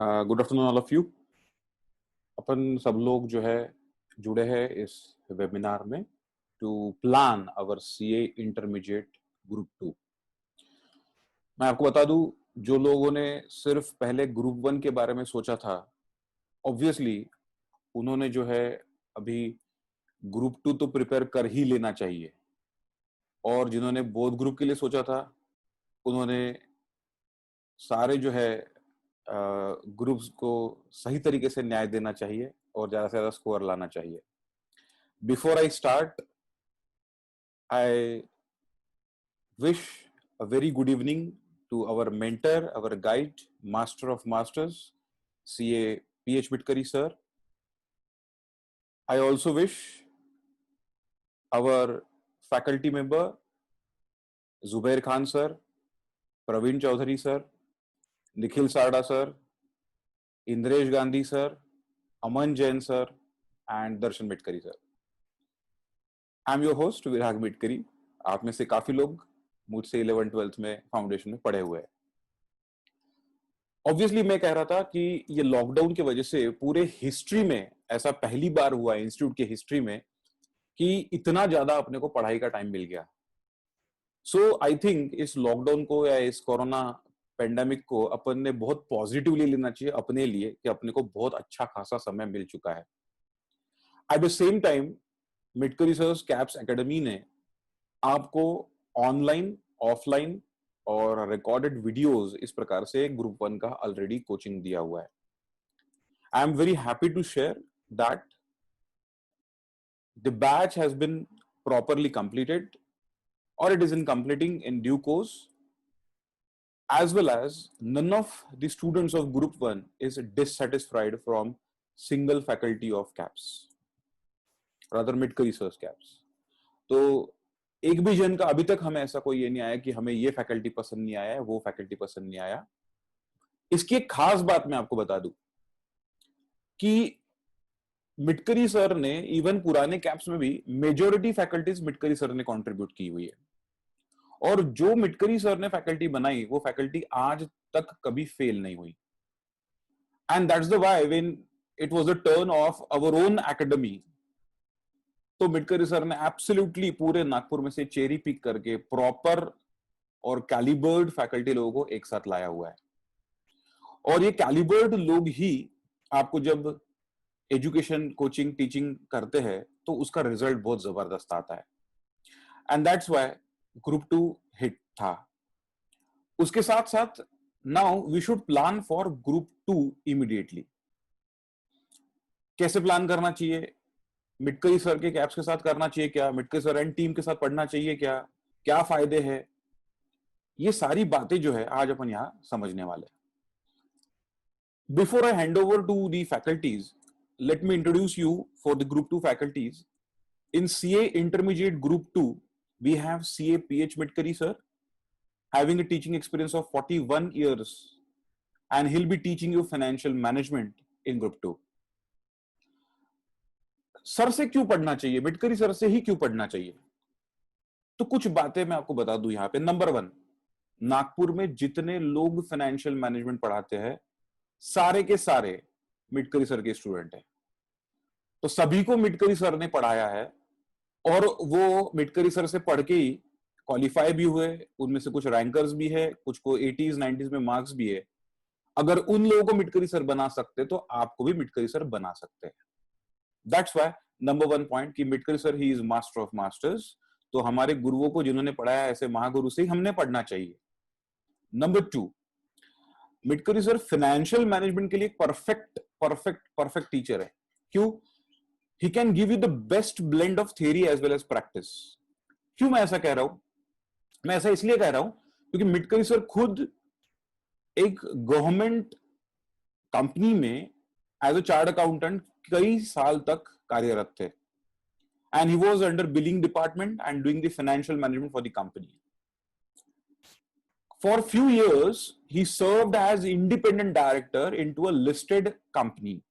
Good afternoon all of you. अपन सब लोग जो है जुड़े हैं इस वेबिनार में to plan our CA intermediate group 2। मैं आपको बता दूं, जो लोगों ने सिर्फ पहले ग्रुप 1 के बारे में सोचा था, ऑब्वियसली उन्होंने जो है अभी ग्रुप 2 तो प्रिपेयर कर ही लेना चाहिए, और जिन्होंने बोथ ग्रुप के लिए सोचा था उन्होंने सारे जो है ग्रुप्स को सही तरीके से न्याय देना चाहिए और ज्यादा से ज्यादा स्कोर लाना चाहिए। Before I start, I wish a very good evening to our mentor, our guide, Master of Masters, CA PH Midkari sir. I also wish our faculty member, Zubair Khan sir, Praveen Chaudhary sir, Nikhil Sarda sir, Indresh Gandhi sir, Aman Jain sir, and Darshan Midkari sir. I'm your host, Virag Midkari. आप में से काफी लोग मुझसे 11th-12th में foundation में पढ़े हुए हैं। ऑब्वियसली मैं कह रहा था कि ये लॉकडाउन की वजह से पूरे हिस्ट्री में ऐसा पहली बार हुआ है इंस्टीट्यूट के हिस्ट्री में कि इतना ज्यादा अपने को पढ़ाई का टाइम मिल गया। सो आई थिंक इस लॉकडाउन को या इस कोरोना पेंडेमिक को अपन ने बहुत पॉजिटिवली लेना चाहिए अपने लिए कि अपने को बहुत अच्छा खासा समय मिल चुका है। At the same time Mitkari sir's caps academy ने आपको ऑनलाइन, ऑफलाइन और रिकॉर्डेड वीडियोस इस प्रकार से ग्रुप 1 का ऑलरेडी कोचिंग दिया हुआ है। I am very happy to share that the batch has been properly completed or it is in completing in due course, as well as none of the students of group 1 is dissatisfied from single faculty of caps, rather Midkari sir's caps. तो एक भी जन का अभी तक हमें ऐसा कोई ये नहीं आया कि हमें ये फैकल्टी पसंद नहीं आया है, वो फैकल्टी पसंद नहीं आया। इसकी एक खास बात मैं आपको बता दूं कि मिडकरी सर ने इवन पुराने कैप्स में भी मेजॉरिटी फैकल्टीज मिडकरी सर ने कंट्रीब्यूट की हुई है, और जो मिडकरी सर ने फैकल्टी बनाई वो फैकल्टी आज तक कभी फेल नहीं हुई। And that's the why when it was the turn of our own academy, तो मिडकरी सर ने एब्सोल्युटली पूरे नागपुर में से चेरी पिक करके प्रॉपर और कैलिबर्ड फैकल्टी लोगों को एक साथ लाया हुआ है। और ये कैलिबर्ड लोग ही आपको जब एजुकेशन, कोचिंग, टीचिंग करते हैं तो उसका रिजल्ट बहुत जबरदस्त आता है। And that's why group 2 hit था। उसके साथ साथ now we should plan for group 2 immediately. कैसे प्लान करना चाहिए? मिडकरी सर के कैप्स के साथ करना चाहिए क्या? मिडकरी सर एंड टीम के साथ पढ़ना चाहिए क्या? क्या फायदे हैं? ये सारी बातें जो है आज अपन यहां समझने वाले हैं। Before I hand over to the faculties, let me introduce you for the group 2 faculties. In CA intermediate group 2, we have CA PH Midkari sir, having a teaching experience of 41 years, and he'll be teaching you financial management in group 2. Sir से क्यों पढ़ना चाहिए? मिडकरी sir से ही क्यों पढ़ना चाहिए? तो कुछ बातें मैं आपको बता दूं यहां पे। नंबर 1, नागपुर में जितने लोग फाइनेंशियल मैनेजमेंट पढ़ाते हैं सारे के सारे मिडकरी सर के स्टूडेंट हैं। तो सभी को मिडकरी सर ने पढ़ाया है और वो मिडकरी सर से पढ़ के ही क्वालिफाई भी हुए। उनमें से कुछ रैंकर्स भी है, कुछ को 80s 90s में मार्क्स भी है। अगर उन लोगों को मिडकरी सर बना सकते तो आपको भी मिडकरी सर बना सकते हैं। दैट्स व्हाई नंबर 1 पॉइंट कि Mitkari sir he is master of masters. तो हमारे गुरुओं को जिन्होंने पढ़ाया ऐसे महागुरु से ही हमने पढ़ना चाहिए। नंबर 2, मिडकरी सर फाइनेंशियल मैनेजमेंट के लिए परफेक्ट परफेक्ट परफेक्ट टीचर है। क्यों? He can give you the best blend of theory as well as practice. क्यों मैं ऐसा कह रहा हूं? मैं ऐसा इसलिए कह रहा हूं क्योंकि मिडकरी सर खुद एक गवर्नमेंट कंपनी में एज अ चार्ट अकाउंटेंट कई साल तक कार्यरत थे, and he was under billing department and doing the financial management for the company. For few years he served as independent director into a listed company.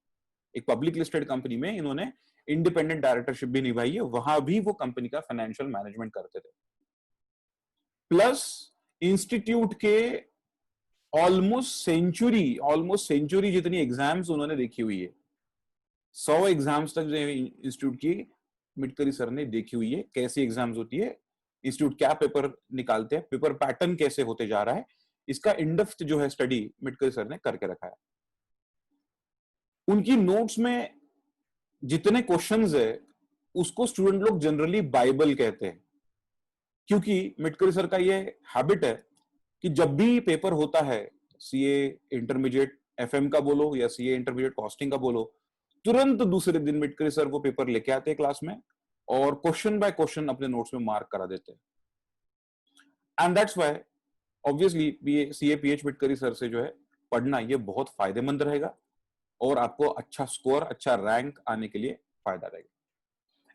एक public listed company में इन्होंने independent directorship भी निभाई है, वहां भी वो company का फाइनेंशियल मैनेजमेंट करते थे। प्लस इंस्टीट्यूट के ऑलमोस्ट सेंचुरी जितनी एग्जाम्स उन्होंने देखी हुई है। 100 एग्जाम्स तक जो इंस्टीट्यूट की मिटकरी सर ने देखी हुई है, कैसी एग्जाम्स होती है, इंस्टीट्यूट क्या पेपर निकालते हैं, पेपर पैटर्न कैसे होते जा रहा है, इसका इनडेप्थ जो है स्टडी मिटकरी सर ने करके रखा है। उनकी नोट्स में जितने क्वेश्चंस है उसको स्टूडेंट लोग जनरली बाइबल कहते हैं, क्योंकि मिटकरी सर का ये हैबिट है कि जब भी पेपर होता है, सीए इंटरमीडिएट एफएम का बोलो या सीए इंटरमीडिएट कॉस्टिंग का बोलो, तुरंत दूसरे दिन मिटकरी सर वो पेपर लेके आते हैं क्लास में और क्वेश्चन बाय क्वेश्चन अपने नोट्स में मार्क करा देते हैं। And that's why obviously CA pH Mitkari sir से जो है पढ़ना ये बहुत फायदेमंद रहेगा और आपको अच्छा स्कोर, अच्छा रैंक आने के लिए फायदा रहेगा।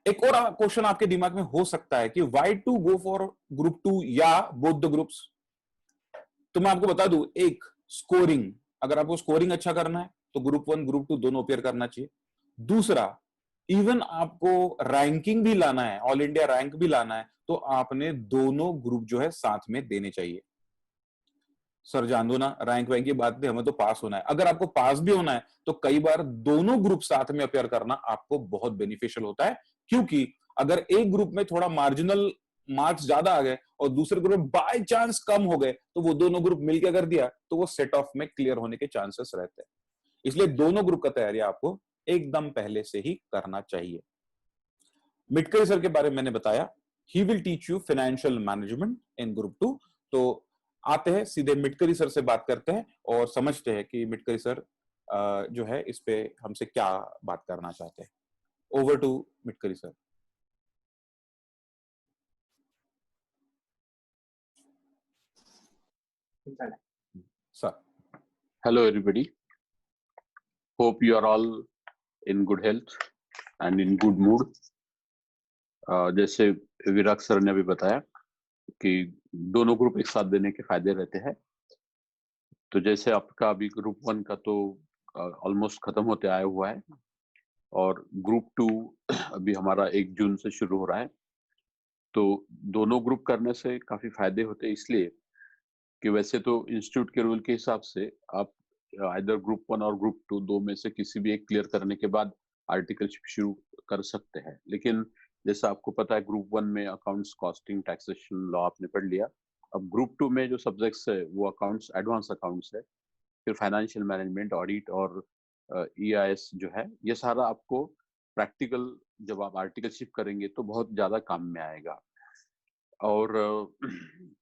एक और क्वेश्चन आपके दिमाग में हो सकता है कि why to go for group 2 या बोथ द ग्रुप्स। तो मैं आपको बता दूं, एक स्कोरिंग, अगर आपको स्कोरिंग अच्छा करना है तो ग्रुप 1 ग्रुप 2 दोनों अपेयर करना चाहिए। दूसरा, इवन आपको रैंकिंग भी लाना है, ऑल इंडिया रैंक भी लाना है, तो आपने दोनों ग्रुप जो है साथ में देने चाहिए। सर जान दो ना, रैंक वैंक की बात नहीं, हमें तो पास होना है। अगर आपको पास भी होना है तो कई बार दोनों ग्रुप साथ में अपेयर करना आपको बहुत बेनिफिशियल होता है, क्योंकि अगर एक ग्रुप में थोड़ा मार्जिनल मार्क्स ज्यादा आ गए और दूसरे ग्रुप में बाय चांस कम हो गए, तो वो दोनों ग्रुप मिलकर कर दिया तो वो सेट ऑफ में क्लियर होने के चांसेस रहते हैं। इसलिए दोनों ग्रुप का तैयारी आपको एकदम पहले से ही करना चाहिए। मिटकरी सर के बारे में मैंने बताया, he will teach you financial management in group 2। तो आते हैं सीधे मिटकरी सर से बात करते हैं और समझते हैं कि मिटकरी सर जो है इस पे हमसे क्या बात करना चाहते हैं। Over to Mitkari sir. Sir. Hello everybody. Hope you are all in good health and in good mood. जैसे विराग सर ने अभी बताया कि दोनों ग्रुप एक साथ देने के फायदे रहते हैं। तो जैसे आपका अभी ग्रुप 1 का तो ऑलमोस्ट खत्म होते आया हुआ है और ग्रुप 2 अभी हमारा 1 जून से शुरू हो रहा है। तो दोनों ग्रुप करने से काफी फायदे होते हैं, इसलिए कि वैसे तो इंस्टीट्यूट के रूल के हिसाब से आप आइदर ग्रुप 1 और ग्रुप 2 दो में से किसी भी एक क्लियर करने के बाद आर्टिकलशिप शुरू कर सकते हैं। लेकिन जैसा आपको पता है, ग्रुप 1 में अकाउंट्स, कॉस्टिंग, टैक्सेशन, लॉ आपने पढ़ लिया। अब ग्रुप 2 में जो सब्जेक्ट्स है वो अकाउंट्स, एडवांस अकाउंट्स है, फिर फाइनेंशियल मैनेजमेंट, ऑडिट और ईआईएस जो है, ये सारा आपको प्रैक्टिकल जब आप आर्टिकलशिप करेंगे तो बहुत ज्यादा काम में आएगा। और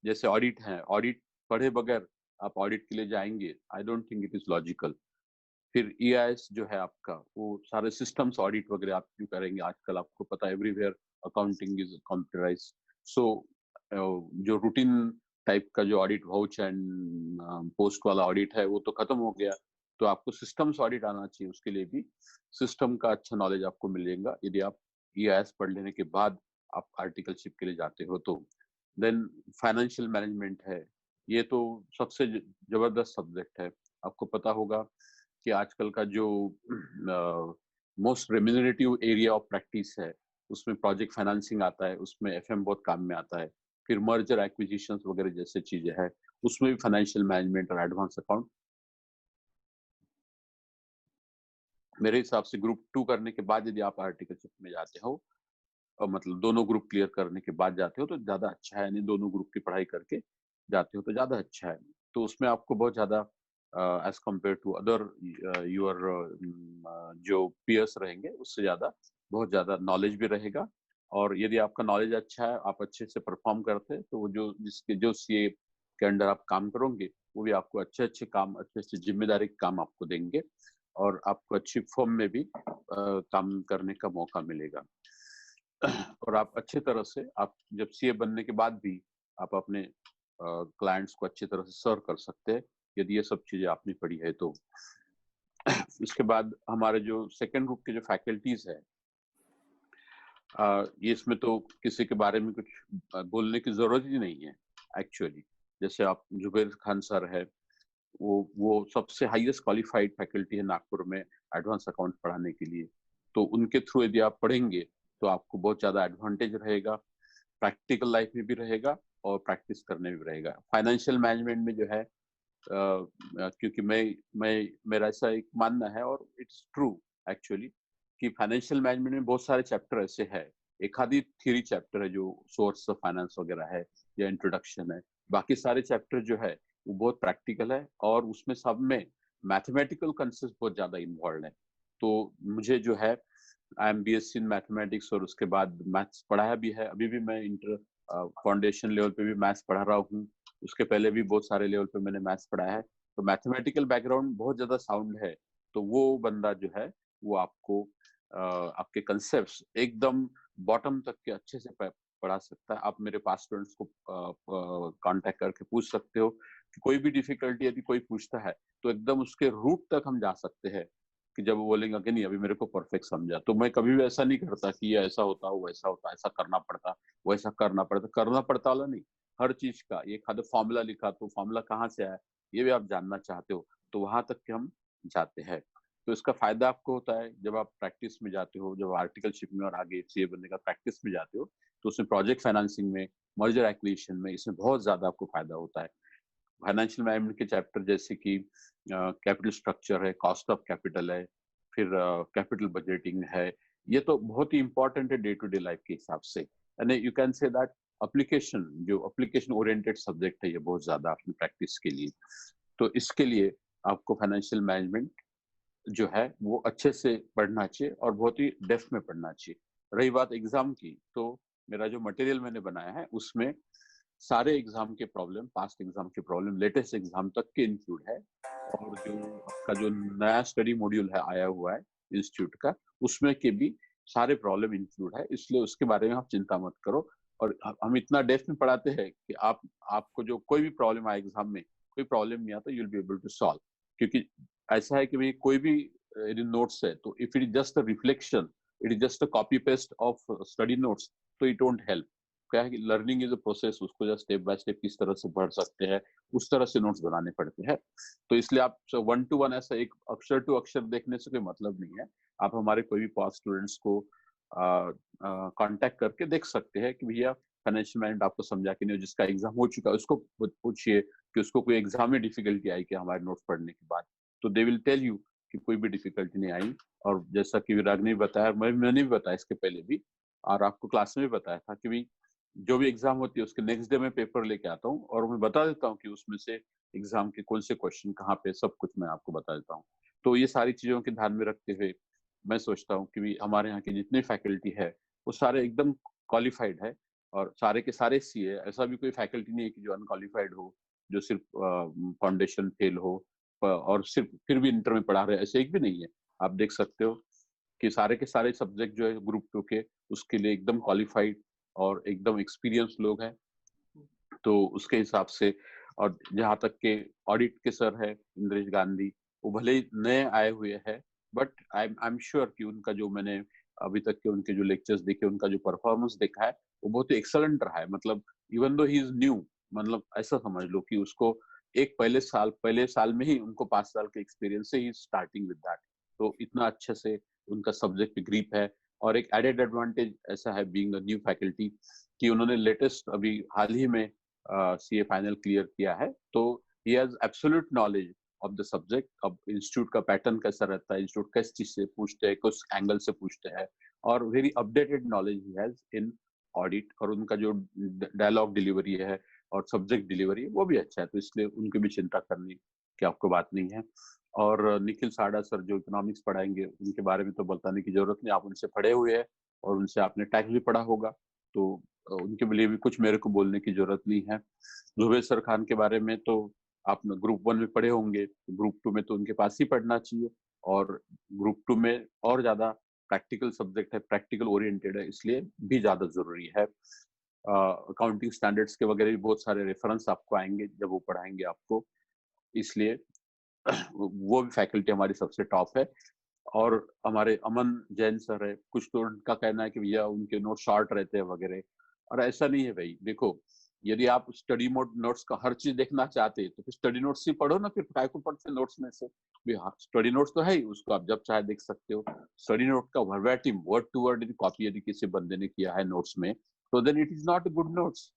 जैसे ऑडिट है, ऑडिट पढ़े बगैर आप ऑडिट के लिए जाएंगे, I don't think it is logical. फिर ईआईएस जो है आपका, वो सारे सिस्टम्स ऑडिट वगैरह आप क्यों करेंगे? आजकल आपको पता है एवरीवेयर अकाउंटिंग इज कंप्यूटराइज्ड। सो जो रूटीन टाइप का जो ऑडिट, वाउच एंड पोस्ट वाला ऑडिट है, वो तो खत्म हो गया। तो आपको सिस्टम्स ऑडिट आना चाहिए, उसके लिए भी सिस्टम का अच्छा नॉलेज आपको मिलेगा यदि आप ईआईएस पढ़ लेने के बाद आप आर्टिकलशिप के लिए जाते हो। तो देन फाइनेंशियल मैनेजमेंट है, ये तो सबसे जबरदस्त सब्जेक्ट है। आपको पता होगा कि आजकल का जो most remunerative area of practice है, उसमें प्रोजेक्ट फाइनेंसिंग आता है, उसमें एफएम बहुत काम में आता है। फिर मर्जर एक्विजिशंस वगैरह जैसे चीजें हैं, उसमें भी फाइनेंशियल मैनेजमेंट और एडवांस अकाउंट मेरे हिसाब से ग्रुप 2 करने के बाद यदि आप आर्टिकलशिप में जाते हो, मतलब दोनों ग्रुप क्लियर करने के बाद जाते हो तो ज्यादा अच्छा है। नहीं, दोनों ग्रुप की पढ़ाई करके जाते हो तो ज्यादा अच्छा है। तो उसमें आपको बहुत ज्यादा as compare to other your जो पीयर्स रहेंगे, उससे ज्यादा बहुत ज्यादा नॉलेज भी रहेगा। और यदि आपका नॉलेज अच्छा है, आप अच्छे से परफॉर्म करते हैं, तो वो जो सीए के अंडर आप काम करोगे, वो भी आपको अच्छे अच्छे काम, अच्छे अच्छे जिम्मेदारी काम आपको देंगे और आपको अच्छी फॉर्म में भी काम करने का मौका मिलेगा। और आप अच्छे तरह से, आप जब सीए बनने के बाद भी आप अपने क्लाइंट्स को अच्छी तरह से सर्व कर सकते हैं, यदि ये सब चीजें आपने पढ़ी है तो। इसके बाद हमारे जो सेकेंड ग्रुप के जो फैकल्टीज है, ये इसमें तो किसी के बारे में कुछ बोलने की जरूरत ही नहीं है एक्चुअली। जैसे आप जुबैर खान सर है, वो सबसे हाईएस्ट क्वालिफाइड फैकल्टी है नागपुर में एडवांस अकाउंट पढ़ाने के लिए। तो उनके थ्रू यदि आप पढ़ेंगे तो आपको बहुत ज्यादा एडवांटेज रहेगा, प्रैक्टिकल लाइफ में भी रहेगा और प्रैक्टिस करने में भी रहेगा। फाइनेंशियल मैनेजमेंट में जो है क्योंकि मेरा ऐसा एक मानना है और इट्स ट्रू एक्चुअली कि फाइनेंशियल मैनेजमेंट में बहुत सारे चैप्टर ऐसे हैं, एक आधी थ्योरी चैप्टर है जो सोर्स ऑफ फाइनेंस वगैरह है या इंट्रोडक्शन है, बाकी सारे चैप्टर जो है वो बहुत प्रैक्टिकल है और उसमें सब में मैथमेटिकल कंसेप्ट बहुत ज्यादा इन्वॉल्व है। तो मुझे जो है I M BSc in mathematics और उसके बाद मैथ्स पढ़ाया भी है, अभी भी मैं इंटर फाउंडेशन लेवल पे भी मैथ्स पढ़ा रहा हूँ, उसके पहले भी बहुत सारे लेवल पे मैंने मैथ्स पढ़ाया है, तो मैथमेटिकल बैकग्राउंड बहुत ज्यादा साउंड है। तो वो बंदा जो है वो आपको आपके कंसेप्ट्स एकदम बॉटम तक के अच्छे से पढ़ा सकता है। आप मेरे पास स्टूडेंट्स को कांटेक्ट करके पूछ सकते हो कि कोई भी डिफिकल्टी यदि कोई पूछता है तो एकदम उसके रूट तक हम जा सकते हैं कि जब वो बोलेंगे कि नहीं अभी मेरे को परफेक्ट समझा। तो मैं कभी भी ऐसा नहीं करता कि ये ऐसा होता वैसा होता, ऐसा करना पड़ता वैसा करना पड़ता वाला नहीं। हर चीज का ये खाली फॉर्मूला लिखा तो फॉर्मूला कहाँ से आया ये भी आप जानना चाहते हो तो वहां तक के हम जाते हैं। तो इसका फायदा आपको होता है जब आप प्रैक्टिस में जाते हो, जब आर्टिकलशिप में और आगे सीए बनने का प्रैक्टिस में जाते हो तो उसमें प्रोजेक्ट फाइनेंसिंग में, मर्जर एक्विजिशन में इसमें बहुत ज्यादा आपको फायदा होता है। फाइनेंशियल मैनेजमेंट के चैप्टर जैसे कि कैपिटल स्ट्रक्चर है, कॉस्ट ऑफ कैपिटल है, फिर कैपिटल बजटिंग है, ये तो बहुत ही इंपॉर्टेंट है डे टू डे लाइफ के हिसाब से। And you can say that application जो एप्लीकेशन ओरिएंटेड सब्जेक्ट है ये बहुत ज्यादा अपनी प्रैक्टिस के लिए। तो इसके लिए आपको फाइनेंशियल मैनेजमेंट जो है वो अच्छे से पढ़ना चाहिए और बहुत ही डेप्थ में पढ़ना चाहिए। रही बात एग्जाम की, तो मेरा जो मटेरियल मैंने बनाया है उसमें सारे एग्जाम के प्रॉब्लम, पास्ट एग्जाम के प्रॉब्लम, लेटेस्ट एग्जाम तक के इंक्लूड है। और जो आपका जो नया स्टडी मॉड्यूल है आया हुआ है इंस्टीट्यूट का, उसमें के भी सारे प्रॉब्लम इंक्लूड है, इसलिए उसके बारे में आप चिंता मत करो। और हम इतना डेप्थ में पढ़ाते हैं कि आपको जो कोई भी प्रॉब्लम आए एग्जाम में, कोई प्रॉब्लम नहीं आता, you will be able to solve. क्योंकि ऐसा है कि भाई कोई भी नोट्स है तो if it is just a reflection, it is just a copy paste of study notes, तो इट डोंट हेल्प। क्या है कि लर्निंग इज अ प्रोसेस, उसको जस्ट स्टेप बाय स्टेप किस तरह से पढ़ सकते हैं उस तरह से नोट्स बनाने पड़ते हैं। तो इसलिए आप 1 to 1 ऐसा एक अक्षर टू अक्षर देखने से कोई मतलब नहीं है। आप हमारे कोई भी पास स्टूडेंट्स को कांटेक्ट करके देख सकते हैं कि भैया फाइनेंशियल मैनेजमेंट आपको समझा कि नहीं, जिसका एग्जाम हो चुका है उसको पूछिए कि उसको कोई एग्जाम में डिफिकल्टी आई कि हमारे नोट्स पढ़ने के बाद, तो दे विल टेल यू कि कोई भी डिफिकल्टी नहीं आई। और जैसा कि विराग ने बताया, मैंने भी बताया इसके पहले भी, और आपको क्लास में भी बताया था कि भाई जो भी एग्जाम होती है उसके नेक्स्ट डे में पेपर लेके आता हूँ और मैं बता देता हूँ कि उसमें से एग्जाम के कौन से क्वेश्चन कहाँ पे, सब कुछ मैं आपको बता देता हूँ। तो ये सारी चीजों के ध्यान में रखते हुए मैं सोचता हूँ कि भी हमारे यहाँ की जितनी फैकल्टी है वो सारे एकदम क्वालिफाइड है, और सारे के सारे सीए, ऐसा भी कोई फैकल्टी नहीं है कि जो अनक्वालिफाइड हो, जो सिर्फ फाउंडेशन फेल हो और सिर्फ फिर भी इंटर में पढ़ा रहे, ऐसे एक भी नहीं है। आप देख सकते हो कि सारे के सारे सब्जेक्ट जो है ग्रुप 2 के, उसके लिए एकदम क्वालिफाइड और एकदम एक्सपीरियंस लोग हैं। तो उसके हिसाब से, और जहाँ तक के ऑडिट के सर है इंद्रेश गांधी, वो भले ही नए आए हुए हैं बट आई एम श्योर कि उनका जो मैंने अभी तक के उनके जो लेक्चर्स देखे, उनका जो परफॉर्मेंस देखा है वो बहुत ही एक्सलेंट रहा है। मतलब even though he is new, मतलब ऐसा समझ लो कि उसको एक पहले साल में ही उनको 5 साल के एक्सपीरियंस से ही स्टार्टिंग विद दैट। तो इतना अच्छे से उनका सब्जेक्ट ग्रिप है। और एक एडेड एडवांटेज ऐसा है बीइंग अ न्यू फैकल्टी कि उन्होंने लेटेस्ट अभी हाल ही में सीए फाइनल क्लियर किया है, तो he has absolute knowledge of the subject. अब इंस्टीट्यूट का पैटर्न कैसा रहता है, इंस्टीट्यूट किस चीज से पूछते हैं, किस एंगल से पूछते हैं, और very updated knowledge he has in audit. और उनका जो डायलॉग डिलीवरी है और सब्जेक्ट डिलीवरी वो भी अच्छा है, तो इसलिए उनकी भी चिंता करने की आपको बात नहीं है। और निखिल साड़ा सर जो इकोनॉमिक्स पढ़ाएंगे, उनके बारे में तो बताने की जरूरत नहीं, आप उनसे पढ़े हुए हैं और उनसे आपने टैक्स भी पढ़ा होगा, तो उनके लिए भी कुछ मेरे को बोलने की जरूरत नहीं है। जुबेर सर खान के बारे में तो आप ग्रुप 1 में पढ़े होंगे, ग्रुप 2 में तो उनके पास ही पढ़ना चाहिए। और ग्रुप 2 में और ज्यादा प्रैक्टिकल सब्जेक्ट है, प्रैक्टिकल ओरिएंटेड है, इसलिए भी ज्यादा जरूरी है। अकाउंटिंग स्टैंडर्ड्स के वगैरह भी बहुत सारे रेफरेंस आपको आएंगे जब वो पढ़ाएंगे आपको, इसलिए वो भी फैकल्टी हमारी सबसे टॉप है। और हमारे अमन जैन सर है, कुछ स्टूडेंट का कहना है कि भैया उनके नोट शॉर्ट रहते हैं वगैरह, और ऐसा नहीं है भाई। देखो, यदि आप स्टडी मोड नोट्स का हर चीज देखना चाहते हैं तो फिर स्टडी नोट्स ही पढ़ो ना, फिर काय को पढ़ते नोट्स में से। स्टडी नोट्स तो है ही, उसको आप जब चाहे देख सकते हो। स्टडी नोट का वर्बैटिम वर्ड टू वर्ड यदि कॉपी यदि किसी बंदे ने किया है नोट्स में, तो then it is not good notes,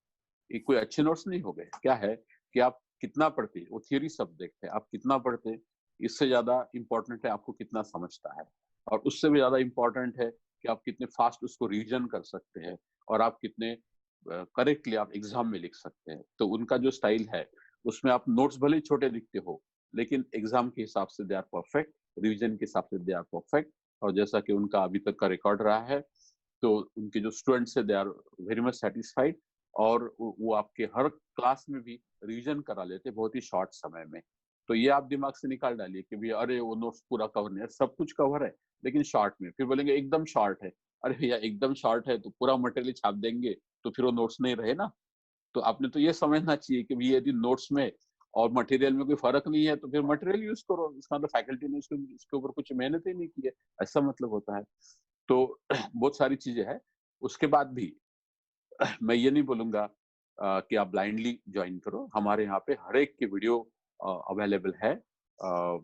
ये कोई अच्छे नोट्स नहीं हो गए। क्या है कि आप कितना पढ़ते, वो थियरी सब्जेक्ट है, आप कितना पढ़ते, इससे ज्यादा इंपॉर्टेंट है आपको कितना समझता है, और उससे भी ज्यादा इंपॉर्टेंट है कि आप कितने फास्ट उसको रिवीजन कर सकते हैं, और आप कितने करेक्टली आप एग्जाम में लिख सकते हैं। तो उनका जो स्टाइल है उसमें आप नोट्स भले ही छोटे लिखते हो, लेकिन एग्जाम के हिसाब से दे आर परफेक्ट, रिवीजन के हिसाब से दे आर परफेक्ट। और जैसा कि उनका अभी तक का रिकॉर्ड रहा है, तो उनके जो स्टूडेंट्स है they are very much satisfied, और वो आपके हर क्लास में भी रिवीजन करा लेते बहुत ही शॉर्ट समय में। तो ये आप दिमाग से निकाल डालिए कि भैया अरे वो नोट्स पूरा कवर नहीं है, सब कुछ कवर है लेकिन शॉर्ट में, फिर बोलेंगे एकदम शॉर्ट है। अरे भैया एकदम शॉर्ट है तो पूरा मटेरियल छाप देंगे तो फिर वो नोट्स नहीं रहे ना। तो आपने तो ये समझना चाहिए कि भैया यदि नोट्स में और मटेरियल में कोई फर्क नहीं है तो फिर मटेरियल यूज करो, इसका मतलब फैकल्टी ने इसके ऊपर कुछ मेहनत ही नहीं की है, ऐसा मतलब होता है। तो बहुत सारी चीजें हैं। उसके बाद भी मैं ये नहीं बोलूंगा कि आप ब्लाइंडली ज्वाइन करो, हमारे यहाँ पे हर एक की वीडियो अवेलेबल है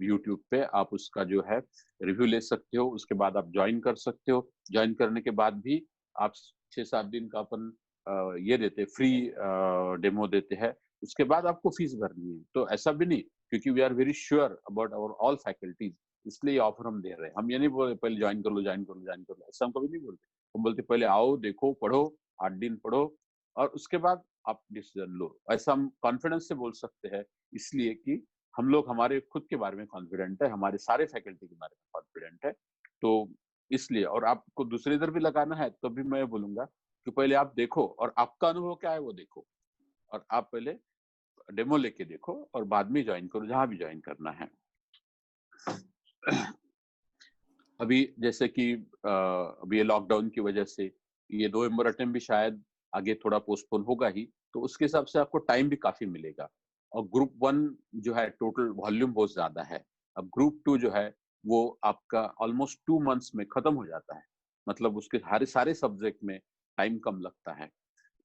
यूट्यूब पे, आप उसका जो है रिव्यू ले सकते हो, उसके बाद आप ज्वाइन कर सकते हो। ज्वाइन करने के बाद भी आप 6-7 दिन का अपन ये देते, फ्री डेमो देते हैं, उसके बाद आपको फीस भरनी है। तो ऐसा भी नहीं, क्योंकि we are very sure about our all faculties, इसलिए ऑफर हम दे रहे हैं। हम ये नहीं बोल पहले ज्वाइन कर लो ज्वाइन कर लो ज्वाइन कर लो, ऐसा हम कभी नहीं बोलते। हम बोलते पहले आओ, देखो, पढ़ो, 8 दिन पढ़ो, और उसके बाद आप डिसीजन लो। ऐसा हम कॉन्फिडेंस से बोल सकते हैं, इसलिए कि हम लोग हमारे खुद के बारे में कॉन्फिडेंट है, हमारे सारे फैकल्टी के बारे में कॉन्फिडेंट है। तो इसलिए, और आपको दूसरी इधर भी लगाना है तो भी मैं बोलूंगा कि पहले आप देखो और आपका अनुभव क्या है वो देखो, और आप पहले डेमो लेके देखो और बाद में ज्वाइन करो जहां भी ज्वाइन करना है। अभी जैसे कि अभी ये लॉकडाउन की वजह से ये नवंबर अटेम्प्ट भी शायद आगे थोड़ा पोस्टपोन होगा ही, तो उसके हिसाब से आपको टाइम भी काफी मिलेगा। और ग्रुप 1 जो है टोटल वॉल्यूम बहुत ज्यादा है, अब ग्रुप 2 जो है वो आपका ऑलमोस्ट 2 मंथ्स में खत्म हो जाता है, मतलब उसके हर सारे सब्जेक्ट में टाइम कम लगता है।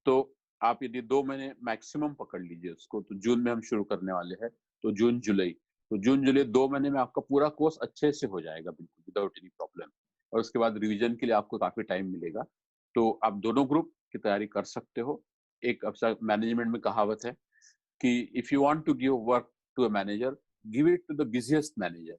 तो आप यदि 2 महीने मैक्सिमम पकड़ लीजिए उसको, तो जून में हम शुरू करने वाले हैं, तो जून जुलाई, तो जून जुलाई 2 महीने में आपका पूरा कोर्स अच्छे से हो जाएगा बिल्कुल विदाउट एनी प्रॉब्लम। और उसके बाद रिवीजन के लिए आपको काफी टाइम मिलेगा। तो आप दोनों ग्रुप की तैयारी कर सकते हो। एक अक्सर मैनेजमेंट में कहावत है कि if you want to give work to a manager, give it to the busiest manager.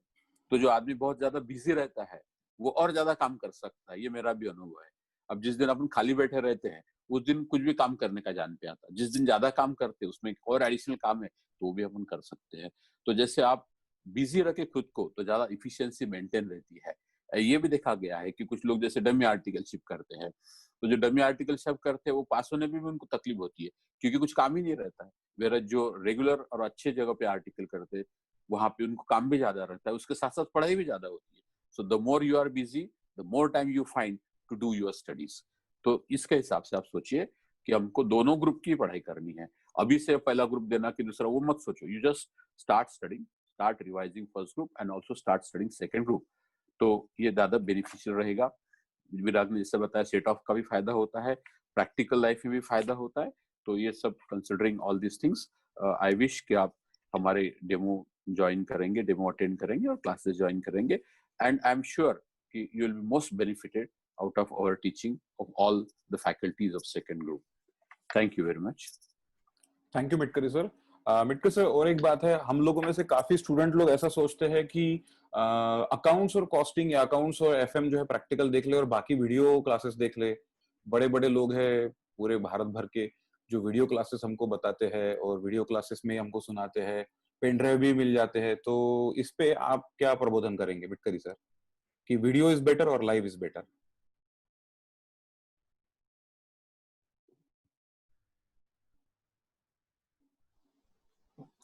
तो जो आदमी बहुत ज्यादा बिजी रहता है वो और ज्यादा काम कर सकता है, ये मेरा भी अनुभव है। अब जिस दिन अपन खाली बैठे रहते हैं उस दिन कुछ भी काम करने का जान पे आता, जिस दिन ज्यादा काम करते हैं उसमें और एडिशनल काम है तो वो भी अपन कर सकते हैं। तो जैसे आप बिजी रखे खुद को तो ज्यादा इफिशियंसी मेंटेन रहती है। ये भी देखा गया है कि कुछ लोग जैसे डमी आर्टिकलशिप करते हैं, तो जो डमी आर्टिकलशिप करते हैं वो पास होने में भी उनको तकलीफ होती है क्योंकि कुछ काम ही नहीं रहता है। वेरा जो रेगुलर और अच्छे जगह पे आर्टिकल करते हैं वहां पे उनको काम भी ज्यादा रहता है, उसके साथ साथ पढ़ाई भी ज्यादा होती है। So the more you are busy, the more time you find to do your studies. तो इसके हिसाब से आप सोचिए कि हमको दोनों ग्रुप की पढ़ाई करनी है। अभी से पहला ग्रुप देना कि दूसरा, वो मत सोचो। You just start studying, start revising first group and also start studying second group. तो ये ज्यादा बेनिफिशियल रहेगा। विराग ने जैसे बताया सेट ऑफ का भी फायदा होता है, प्रैक्टिकल लाइफ में भी फायदा होता है। तो ये सब considering all this things, I wish कि आप हमारे डेमो ज्वाइन करेंगे, डेमो अटेंड करेंगे और क्लासेस ज्वाइन करेंगे, एंड आई एम श्योर कि you will be most benefited out of our teaching of all the faculties of second group. Thank you very much. Thank you Mitkari sir. Mitkari sir, और एक बात है, हम लोगों में से काफी स्टूडेंट लोग ऐसा सोचते हैं कि अकाउंट्स और कॉस्टिंग या अकाउंट्स और एफएम जो है प्रैक्टिकल देख ले और बाकी वीडियो क्लासेस देख ले। बड़े बड़े लोग हैं पूरे भारत भर के जो वीडियो क्लासेस हमको बताते हैं और वीडियो क्लासेस में हमको सुनाते हैं, पेन ड्राइव भी मिल जाते हैं। तो इस पे आप क्या प्रबोधन करेंगे मिटकरी सर, कि वीडियो इज बेटर और लाइव इज बेटर?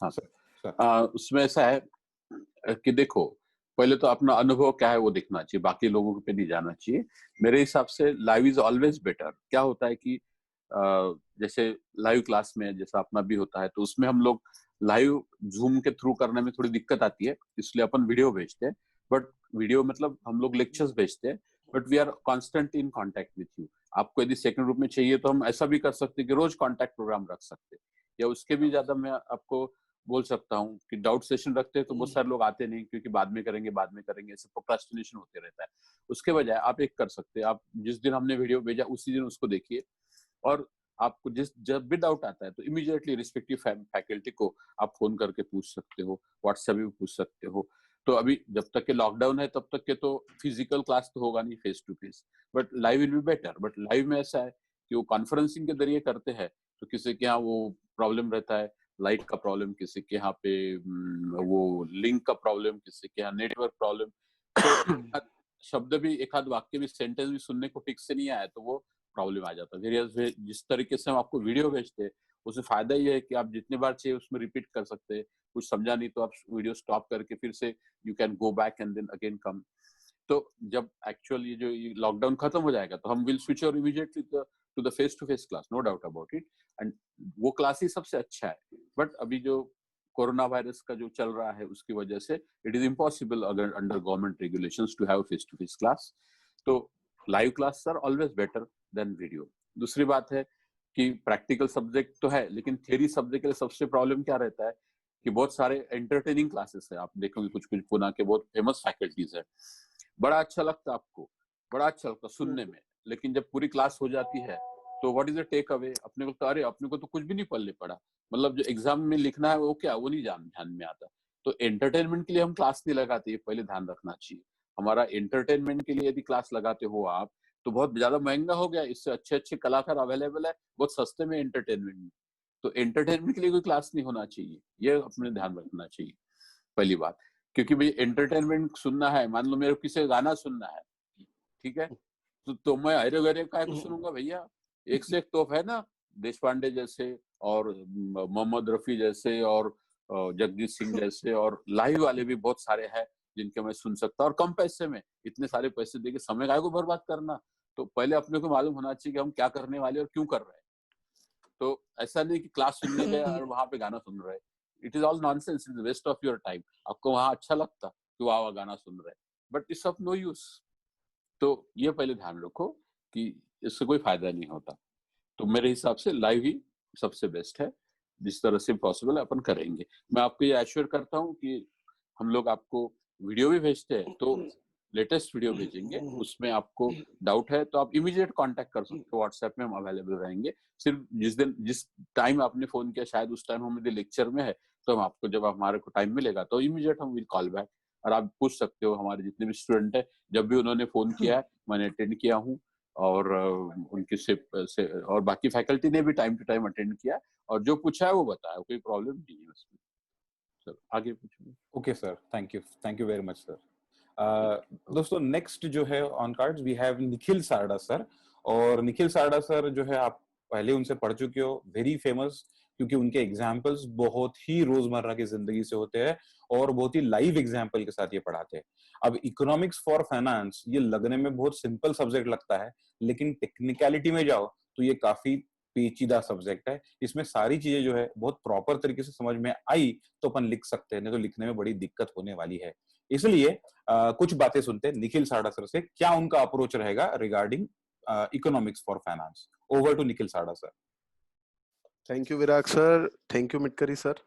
हाँ सर सर उसमें ऐसा है कि देखो, पहले तो अपना अनुभव क्या है वो देखना चाहिए, बाकी लोगों पे नहीं जाना चाहिए। मेरे हिसाब से लाइव इज ऑलवेज बेटर। क्या होता है कि जैसे लाइव क्लास में जैसा अपना भी होता है, तो उसमें हम लोग लाइव जूम के थ्रू करने में थोड़ी दिक्कत आती है, इसलिए अपन वीडियो भेजते हैं। बट वीडियो मतलब हम लोग लेक्चर्स भेजते हैं, but we are constant in contact with you. आपको यदि सेकंड ग्रुप में चाहिए तो हम ऐसा भी कर सकते हैं कि रोज कॉन्टेक्ट प्रोग्राम रख सकते हैं, या उसके भी ज्यादा मैं आपको बोल सकता हूँ कि डाउट सेशन रखते हैं तो बहुत सारे लोग आते नहीं, क्योंकि बाद में करेंगे ऐसे प्रोक्रास्टिनेशन होते रहता है। उसके बजाय आप एक कर सकते हैं, आप जिस दिन हमने वीडियो भेजा उसी दिन उसको देखिए, और आपको जब भी डाउट आता है तो इमीडिएटली रिस्पेक्टिव फैकल्टी को आप फोन करके पूछ सकते हो, व्हाट्सएप भी पूछ सकते हो। तो अभी जब तक के लॉकडाउन है तब तक के तो फिजिकल क्लास तो होगा नहीं face to face, but live will be better. But live में ऐसा है कि वो कॉन्फ्रेंसिंग के जरिए करते हैं तो किसी के यहाँ वो प्रॉब्लम रहता है, लाइट का प्रॉब्लम, किसी के यहाँ पे वो लिंक का प्रॉब्लम, किसी के यहाँ नेटवर्क प्रॉब्लम, तो शब्द भी एक आध वाक्य भी सेंटेंस भी सुनने को ठीक से नहीं आया तो वो प्रॉब्लम आ जाता है। जिस तरीके से हम आपको वीडियो भेजते हैं उससे फायदा ये है कि आप जितने बार चाहिए उसमें रिपीट कर सकते हैं, कुछ समझा नहीं तो आप वीडियो स्टॉप करके फिर से you can go back and then again come. तो जब एक्चुअल ये जो लॉकडाउन खत्म हो जाएगा तो हम will switch over immediately to the face to face class, no doubt about it, and वो क्लास ही सबसे अच्छा है। बट अभी जो कोरोना वायरस का जो चल रहा है उसकी वजह से इट इज इम्पॉसिबल अगर under government regulations to have face to face class. तो live class are always better than video. दूसरी बात है कि प्रैक्टिकल सब्जेक्ट तो है लेकिन थ्योरी सब्जेक्ट के लिए सबसे प्रॉब्लम क्या रहता है कि बहुत सारे एंटरटेनिंग क्लासेस है। आप देखोगे कुछ कुछ पुणे के बहुत फेमस फैकल्टीज है, बड़ा अच्छा लगता है आपको, बड़ा अच्छा लगता सुनने में, लेकिन जब पूरी क्लास हो जाती है तो what is the takeaway? अपने को तो अरे अपने को तो कुछ भी नहीं पढ़ने पड़ा, मतलब जो एग्जाम में लिखना है वो क्या वो नहीं ध्यान में आता। तो एंटरटेनमेंट के लिए हम क्लास नहीं लगाते, ये पहले ध्यान रखना चाहिए। हमारा एंटरटेनमेंट के लिए यदि क्लास लगाते हो आप तो बहुत ज्यादा महंगा हो गया, इससे अच्छे अच्छे कलाकार अवेलेबल है बहुत सस्ते में एंटरटेनमेंट में। तो एंटरटेनमेंट के लिए कोई क्लास नहीं होना चाहिए, ये अपने ध्यान रखना चाहिए पहली बात। क्योंकि भाई एंटरटेनमेंट सुनना है, मान लो मेरे को किसी गाना सुनना है, ठीक है, तो मैं अरे गरे काय को सुनूंगा भैया? एक से एक तोप है ना, देश पांडे जैसे और मोहम्मद रफी जैसे और जगजीत सिंह जैसे, और लाइव वाले भी बहुत सारे हैं जिनके मैं सुन सकता हूँ, और कम पैसे में। इतने सारे पैसे देके समय काय को बर्बाद करना? तो पहले अपने को मालूम होना चाहिए कि हम क्या करने वाले और क्यों कर रहे हैं। तो ऐसा नहीं कि क्लास सुनने गए और वहां पे गाना सुन रहे, it is all nonsense, it is waste of your time. आपको वहां अच्छा लगता कि वाह गाना सुन रहे, but it's of no use. तो ये पहले ध्यान रखो कि इससे कोई फायदा नहीं होता। तो मेरे हिसाब से लाइव ही सबसे बेस्ट है, जिस तरह से पॉसिबल है अपन करेंगे। मैं आपको ये एश्योर करता हूँ कि हम लोग आपको वीडियो भी भेजते हैं तो लेटेस्ट वीडियो भेजेंगे, उसमें आपको डाउट है तो आप इमीडिएट कांटेक्ट कर सकते हो, व्हाट्सएप में हम अवेलेबल रहेंगे। सिर्फ जिस टाइम आपने फोन किया शायद उस टाइम हम लेक्चर में है, तो हम आपको जब हमारे को टाइम मिलेगा तो इमीडिएट हम विल कॉल बैक। और आप पूछ सकते हो, हमारे जितने भी स्टूडेंट है जब भी उन्होंने फोन किया है मैंने अटेंड किया हूँ, और उनकी से और बाकी फैकल्टी ने भी टाइम टू टाइम अटेंड किया, और जो पूछा है वो बताया, कोई प्रॉब्लम नहीं है उसमें। सर आगे पूछिए। Okay sir, thank you very much sir. दोस्तों नेक्स्ट जो है on cards we have Nikhil Sarda sir. और निखिल सारडा सर जो है आप पहले उनसे पढ़ चुके हो, वेरी फेमस, क्योंकि उनके एग्जाम्पल्स बहुत ही रोजमर्रा की जिंदगी से होते हैं और बहुत ही लाइव एग्जाम्पल के साथ ये पढ़ाते हैं। अब इकोनॉमिक्स फॉर फाइनेंस ये लगने में बहुत सिंपल सब्जेक्ट लगता है, लेकिन टेक्निकलिटी में जाओ तो ये काफी पेचीदा सब्जेक्ट है। इसमें सारी चीजें जो है बहुत प्रॉपर तरीके से समझ में आई तो अपन लिख सकते हैं, नहीं तो लिखने में बड़ी दिक्कत होने वाली है। इसलिए कुछ बातें सुनते हैं निखिल सारडा सर से, क्या उनका अप्रोच रहेगा regarding economics for finance. Over to Nikhil Sarda sir. Thank you Virag sir, thank you Mitkari sir.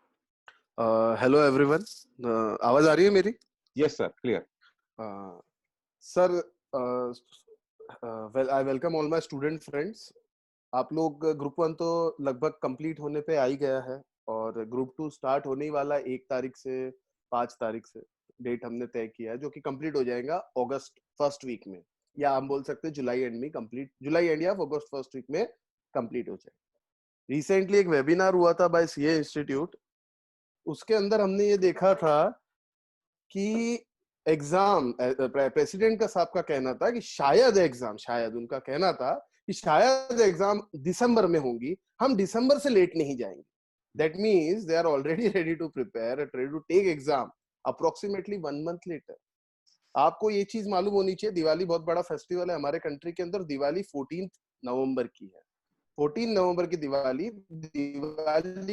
Hello everyone, आवाज आ रही है मेरी? Yes sir, clear. Sir well I welcome all my student friends. आप लोग ग्रुप 1 तो लगभग कंप्लीट होने पे आ ही गया है, और ग्रुप 2 स्टार्ट होने ही वाला 1 तारीख से 5 तारीख से डेट हमने तय किया है, जो कि कंप्लीट हो जाएगा अगस्त फर्स्ट वीक में, या हम बोल सकते हैं जुलाई एंड में कंप्लीट, जुलाई एंड या अगस्त फर्स्ट वीक में कंप्लीट हो जाएगा। रिसेंटली एक वेबिनार हुआ था बाय सीए इंस्टीट्यूट, उसके अंदर हमने ये देखा था कि एग्जाम, प्रेसिडेंट का साहब का कहना था कि शायद उनका कहना था कि शायद एग्जाम दिसंबर में होंगी, हम दिसंबर से लेट नहीं जाएंगे। That means they are already ready to prepare, ready to take exam approximately 1 month later. आपको ये चीज मालूम होनी चाहिए, दिवाली बहुत बड़ा फेस्टिवल है हमारे कंट्री के अंदर। दिवाली 14 नवंबर की है, 14 नवंबर की दिवाली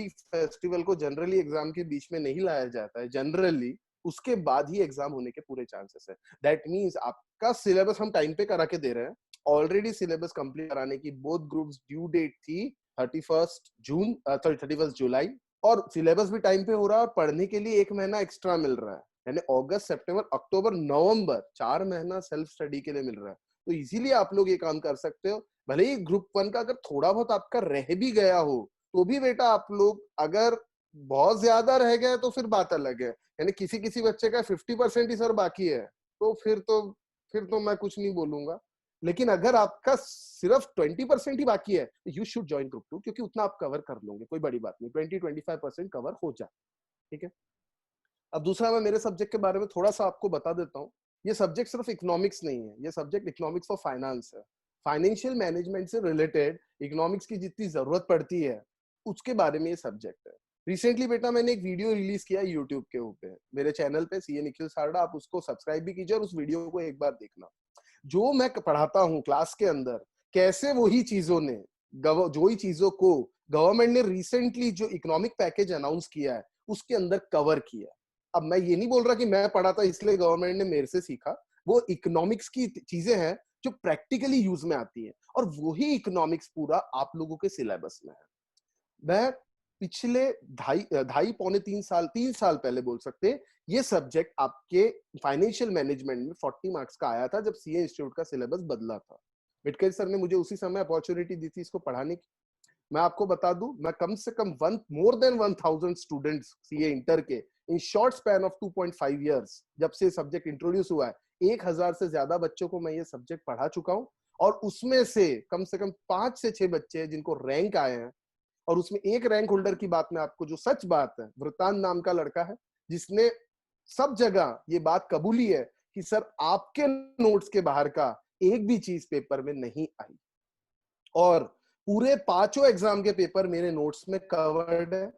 फेस्टिवल को जनरली एग्जाम के बीच में नहीं लाया जाता है, जनरली उसके बाद ही एग्जाम होने के पूरे चांसेस है। दैट मींस आपका सिलेबस हम टाइम पे करा के दे रहे हैं, ऑलरेडी सिलेबस कंप्लीट कराने की बोथ ग्रुप्स ड्यू डेट थी 31 जुलाई, और सिलेबस भी टाइम पे हो रहा है, और पढ़ने के लिए 1 महीना एक्स्ट्रा मिल रहा है, यानी अगस्त सितंबर अक्टूबर नवंबर 4 महीना सेल्फ स्टडी के लिए मिल रहा है। तो इजीली आप लोग ये काम कर सकते हो। भले ही ग्रुप 1 का अगर थोड़ा बहुत आपका रह भी गया हो तो भी बेटा आप लोग, अगर बहुत ज्यादा रह गए तो फिर बात अलग है, यानी किसी किसी बच्चे का 50% ही सर बाकी है, तो फिर तो मैं कुछ नहीं बोलूंगा। लेकिन अगर आपका सिर्फ 20% ही बाकी है तो यू शुड ज्वाइन ग्रुप 2, क्योंकि उतना आप कवर कर लोगे, कोई बड़ी बात नहीं, 20-25% कवर हो जाए, ठीक है। अब दूसरा, मैं मेरे सब्जेक्ट के बारे में थोड़ा सा आपको बता देता हूँ। ये सब्जेक्ट सिर्फ इकोनॉमिक्स नहीं है, ये सब्जेक्ट इकोनॉमिक्स फॉर फाइनेंस है। फाइनेंशियल मैनेजमेंट से रिलेटेड इकोनॉमिक्स की जितनी जरूरत पड़ती है उसके बारे में ये सब्जेक्ट है। रिसेंटली बेटा मैंने एक वीडियो रिलीज किया यूट्यूब के ऊपर, मेरे चैनल पे सीए निखिल सारडा, आप उसको सब्सक्राइब भी कीजिए और उस वीडियो को एक बार देखना। जो मैं पढ़ाता हूँ क्लास के अंदर, कैसे वही चीजों ने जो ही चीजों को गवर्नमेंट ने रिसेंटली जो इकोनॉमिक पैकेज अनाउंस किया है उसके अंदर कवर किया। अब मैं ये नहीं बोल रहा कि मैं पढ़ा था इसलिए गवर्नमेंट ने मेरे से सीखा, वो इकोनॉमिक्स की चीजें हैं जो प्रैक्टिकली यूज में आती है, और वही इकोनॉमिक्स पूरा आप लोगों के सिलेबस में है। मैं पिछले ढाई पौने 3 साल पहले बोल सकते हैं, ये सब्जेक्ट आपके फाइनेंशियल मैनेजमेंट में 40 मार्क्स का आया था जब सीए इंस्टीट्यूट का सिलेबस बदला था। मिटकरी सर ने मुझे उसी समय अपॉर्चुनिटी दी थी इसको पढ़ाने की। मैं आपको बता दूं, मैं कम से कम more than 1000 students CA inter के in short span of 2.5 years, जब से सब्जेक्ट इंट्रोड्यूस हुआ है, 1000 से ज्यादा बच्चों को मैं ये सब्जेक्ट पढ़ा चुका हूं, और उसमें से कम 5 से 6 बच्चे हैं जिनको रैंक आए हैं। और उसमें एक रैंक होल्डर की बात में आपको, जो सच बात है, वृतांत नाम का लड़का है जिसने सब जगह ये बात कबूली है कि सर आपके नोट्स के बाहर का एक भी चीज पेपर में नहीं आई, और पूरे 5 एग्जाम के पेपर मेरे नोट्स में कवर्ड है।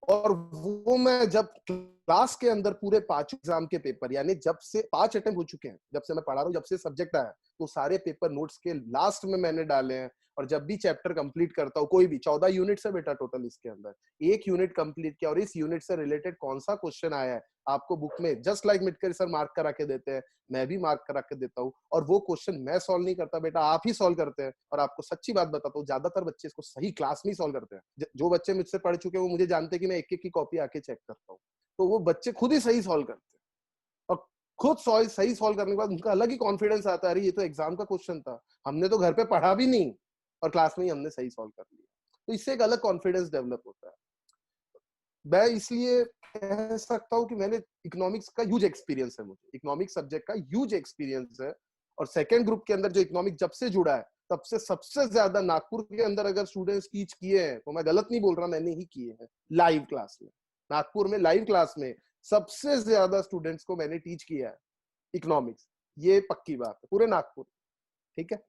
और वो मैं जब क्लास के अंदर पूरे 5 एग्जाम के पेपर, यानी जब से 5 अटेम्प्ट हो चुके हैं, जब से मैं पढ़ा रहा हूँ, जब से सब्जेक्ट आया, तो सारे पेपर नोट्स के लास्ट में मैंने डाले हैं। और जब भी चैप्टर कंप्लीट करता हूँ, कोई भी 14 यूनिट्स है बेटा टोटल इसके अंदर, एक यूनिट कंप्लीट किया और इस यूनिट से रिलेटेड कौन सा क्वेश्चन आया है आपको बुक में, just like Mitkari sir mark करा के देते हैं, मैं भी मार्क करा के देता हूँ। और वो क्वेश्चन मैं सॉल्व नहीं करता बेटा, आप ही सॉल्व करते हैं। और आपको सच्ची बात बताता हूँ, ज्यादातर बच्चे इसको सही क्लास में ही सॉल्व करते हैं। जो बच्चे मुझसे पढ़ चुके हैं वो मुझे जानते हैं कि मैं एक एक की कॉपी आके चेक करता हूँ, तो वो बच्चे खुद ही सही सॉल्व करते हैं। और खुद सही सॉल्व करने के बाद उनका अलग ही कॉन्फिडेंस आता है, अरे ये तो एग्जाम का क्वेश्चन था, हमने तो घर पे पढ़ा भी नहीं और क्लास में ही हमने सही सॉल्व कर लिया। तो इससे एक अलग कॉन्फिडेंस डेवलप होता है। मैं इसलिए कह सकता हूँ कि मैंने इकोनॉमिक्स का ह्यूज एक्सपीरियंस है, मुझे इकोनॉमिक्स सब्जेक्ट का ह्यूज एक्सपीरियंस है। और सेकंड ग्रुप के अंदर जो इकोनॉमिक्स जब से जुड़ा है, तब से सबसे ज्यादा नागपुर के अंदर अगर स्टूडेंट्स टीच किए हैं, तो मैं गलत नहीं बोल रहा, मैंने ही किए हैं लाइव क्लास में। नागपुर में लाइव क्लास में सबसे ज्यादा स्टूडेंट्स को मैंने टीच किया है इकोनॉमिक्स, ये पक्की बात है पूरे नागपुर, ठीक है।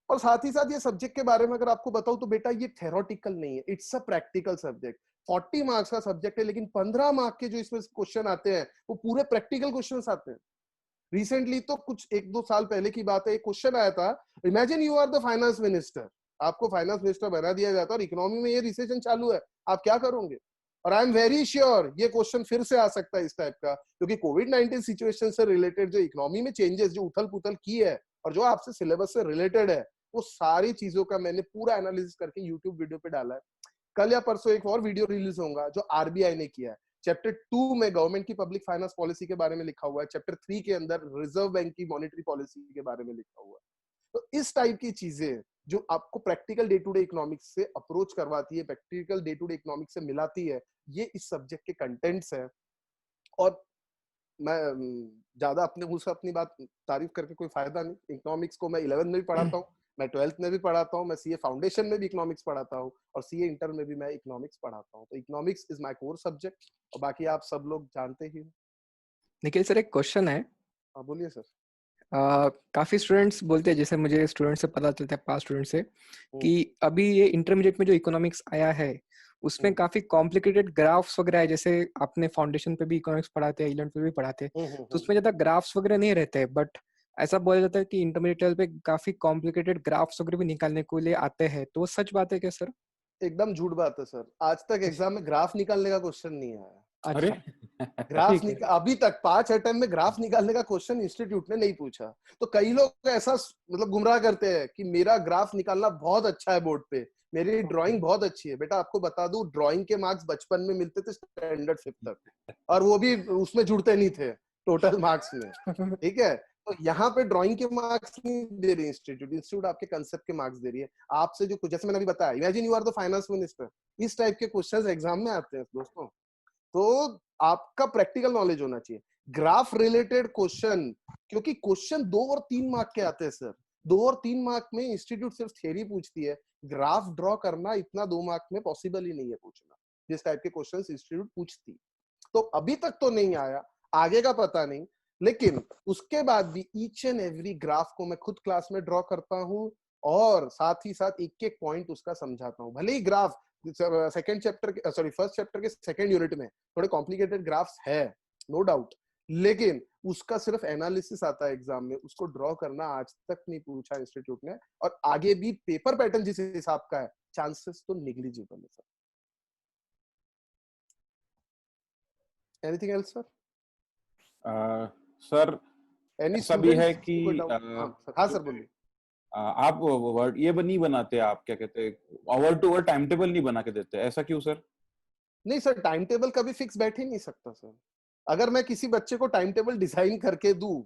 और साथ ही साथ ये सब्जेक्ट के बारे में अगर आपको बताऊं तो बेटा ये थेरोटिकल नहीं है, it's a practical subject. 40 marks का सब्जेक्ट है, लेकिन 15 मार्क के जो इसमें क्वेश्चन आते हैं वो पूरे प्रैक्टिकल क्वेश्चंस आते हैं। रिसेंटली तो कुछ 1-2 साल पहले की बात है, एक क्वेश्चन आया था, imagine you are the finance minister, आपको फाइनेंस मिनिस्टर बना दिया जाता है और इकोनॉमी में ये रिसेशन चालू है, आप क्या करोगे? और आई एम वेरी श्योर ये क्वेश्चन फिर से आ सकता है इस टाइप का, क्योंकि कोविड-19 सिचुएशन से रिलेटेड जो इकोनॉमी में चेंजेस, जो उथल पुथल की है और जो आपसे सिलेबस से रिलेटेड है, वो सारी चीजों का मैंने पूरा एनालिसिस करके यूट्यूब वीडियो पे डाला है। कल या परसों एक और वीडियो रिलीज होगा जो आरबीआई ने किया है। चैप्टर 2 में गवर्नमेंट की पब्लिक फाइनेंस पॉलिसी के बारे में लिखा हुआ है, चैप्टर 3 के अंदर रिजर्व बैंक की मॉनेटरी पॉलिसी के बारे में लिखा हुआ है। तो इस टाइप की चीजें जो आपको practical day to day economics से अप्रोच करवाती है, practical day to day economics से मिलाती है, ये इस सब्जेक्ट के कंटेंट्स है। और मैं ज्यादा अपने मुंह से अपनी बात तारीफ करके कोई फायदा नहीं। इकोनॉमिक्स को मैं 11th में भी पढ़ाता हूँ, मैं 12th में भी पढ़ाता हूँ, मैं सीए फाउंडेशन में भी इकोनॉमिक्स पढ़ाता हूँ, और सीए इंटर में भी मैं इकोनॉमिक्स पढ़ाता हूँ। तो economics is my core subject, और बाकी आप सब लोग जानते ही हो। निखिल सर, एक क्वेश्चन है। हाँ बोलिए सर। काफी स्टूडेंट्स बोलते हैं, जैसे मुझे स्टूडेंट से पता चलता है, पास स्टूडेंट से, कि अभी ये इंटरमीडिएट में जो इकोनॉमिक्स आया है उसमें काफी कॉम्प्लिकेटेड ग्राफ्स वगैरह है। जैसे आपने फाउंडेशन पे भी इकोनॉमिक्स पढ़ाते हैं, इलेवेंथ पे भी पढ़ाते हैं, तो उसमें ज्यादा ग्राफ्स वगैरह नहीं रहते हैं, बट ऐसा बोला जाता है कि इंटरमीडिएट लेवल पे काफी कॉम्प्लिकेटेड ग्राफ्स वगैरह भी निकालने को लिए आते हैं, तो सच बात है क्या सर? एकदम झूठ बात है सर, आज तक एग्जाम में ग्राफ निकालने का क्वेश्चन नहीं आया। अरे ग्राफ अभी तक 5 अटेम्प्ट में ग्राफ निकालने का क्वेश्चन इंस्टीट्यूट ने नहीं पूछा। तो कई लोग ऐसा मतलब गुमराह करते हैं कि मेरा ग्राफ निकालना बहुत अच्छा है बोर्ड पे, मेरी ड्राइंग बहुत अच्छी है। बेटा आपको बता दूं, ड्राइंग के मार्क्स बचपन में मिलते थे स्टैंडर्ड 5th तक, और वो भी उसमें जुड़ते नहीं थे टोटल मार्क्स में, ठीक है। तो यहाँ पे ड्राइंग के मार्क्स नहीं दे रही इंस्टीट्यूट आपके कंसेप्ट के मार्क्स दे रही है। आपसे जो कुछ, जैसे मैंने अभी बताया, imagine you are the finance minister, इस टाइप के क्वेश्चंस एग्जाम में आते हैं दोस्तों। तो आपका प्रैक्टिकल नॉलेज होना चाहिए, ग्राफ रिलेटेड क्वेश्चन, क्योंकि क्वेश्चन 2 और 3 मार्क के आते हैं सर। 2 और 3 मार्क में इंस्टीट्यूट सिर्फ थ्योरी पूछती है, ग्राफ ड्रॉ करना इतना 2 मार्क में पॉसिबल ही नहीं है पूछना, जिस टाइप के क्वेश्चंस इंस्टीट्यूट पूछती। तो अभी तक तो नहीं आया, आगे का पता नहीं, लेकिन उसके बाद भी ईच एंड एवरी ग्राफ को मैं खुद क्लास में ड्रॉ करता हूँ और साथ ही साथ एक एक पॉइंट उसका समझाता हूँ। भले ही ग्राफ सेकंड चैप्टर के, सॉरी फर्स्ट चैप्टर के सेकंड यूनिट में थोड़े कॉम्प्लिकेटेड ग्राफ्स है, नो डाउट, लेकिन उसका सिर्फ एनालिसिस आता है एग्जाम में, उसको ड्रॉ करना आज तक नहीं पूछा इंस्टीट्यूट ने, और आगे भी पेपर पैटर्न जिस हिसाब का है, चांसेस तो निग्लिजिबल है sir. Anything else sir? Sir any ऐसा भी है कि हाँ सर बोलिए। आप वर्ड ये नहीं बनाते, आप क्या कहते हैं, word to word time table नहीं बना के देते, ऐसा क्यों सर? नहीं सर, टाइम टेबल कभी फिक्स बैठ ही नहीं सकता सर। अगर मैं किसी बच्चे को टाइम टेबल डिजाइन करके दूं,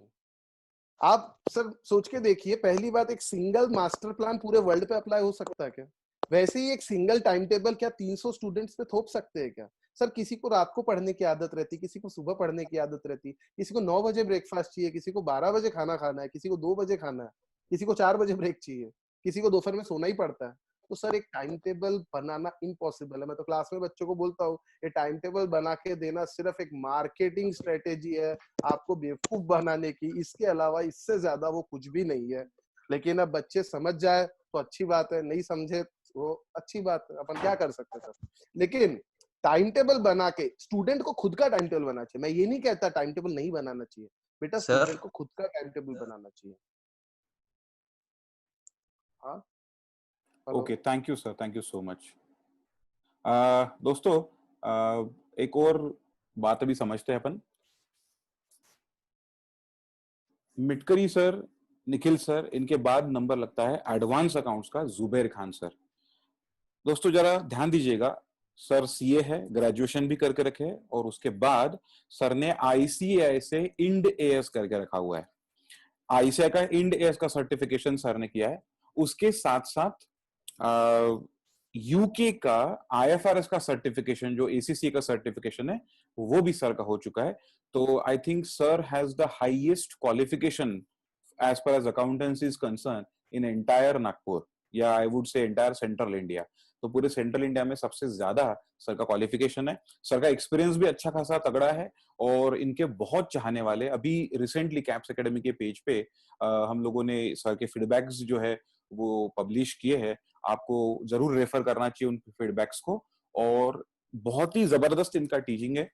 आप सर सोच के देखिए, पहली बात, एक सिंगल मास्टर प्लान पूरे वर्ल्ड पे अप्लाई हो सकता है क्या? वैसे ही एक सिंगल टाइम टेबल क्या 300 स्टूडेंट्स पे थोप सकते हैं क्या? सर किसी को रात को पढ़ने की आदत रहती, किसी को सुबह पढ़ने की आदत रहती, किसी को 9 बजे ब्रेकफास्ट चाहिए, किसी को 12 बजे खाना खाना है, किसी को 2 बजे खाना है, किसी को 4 बजे ब्रेक चाहिए, किसी को दोपहर में सोना ही पड़ता है। तो सर एक टाइम टेबल बनाना इम्पॉसिबल है। मैं तो क्लास में बच्चों को बोलता हूँ, ये टाइम टेबल बना के देना सिर्फ एक मार्केटिंग स्ट्रेटेजी है आपको बेवकूफ बनाने की, इसके अलावा इससे ज्यादा वो कुछ भी नहीं है। लेकिन अब बच्चे समझ जाए तो अच्छी बात है, नहीं समझे तो अच्छी बात है, अपन क्या कर सकते हैं सर। लेकिन टाइम टेबल बना के स्टूडेंट को खुद का टाइम टेबल बनाना चाहिए। मैं ये नहीं कहता टाइम टेबल नहीं बनाना चाहिए बेटा, स्टूडेंट को खुद का टाइम टेबल बनाना चाहिए। हाँ okay, thank you sir, thank you so much. दोस्तों एक और बात अभी समझते हैं अपन। मिटकरी सर, निखिल सर, इनके बाद नंबर लगता है एडवांस अकाउंट्स का जुबैर खान सर। दोस्तों जरा ध्यान दीजिएगा, सर सीए है, ग्रेजुएशन भी करके रखे है, और उसके बाद सर ने आईसीएआई से इंड एएस करके रखा हुआ है। आईसीएआई का इंड एएस का सर्टिफिकेशन सर ने किया है। उसके साथ साथ यूके का आईएफआरएस का सर्टिफिकेशन, जो एसीसी का सर्टिफिकेशन है, वो भी सर का हो चुका है। तो I think sir has the highest qualification as far as accountancy is concerned in entire Nagpur, या I would say entire central India। तो पूरे सेंट्रल इंडिया में सबसे ज्यादा सर का क्वालिफिकेशन है। सर का एक्सपीरियंस भी अच्छा खासा तगड़ा है, और इनके बहुत चाहने वाले, अभी रिसेंटली कैप्स एकेडमी के पेज पे हम लोगों ने सर के फीडबैक्स जो है वो पब्लिश किए हैं। आपको जरूर रेफर करना चाहिए उन फीडबैक्स को, और बहुत ही जबरदस्त इनका टीचिंग है।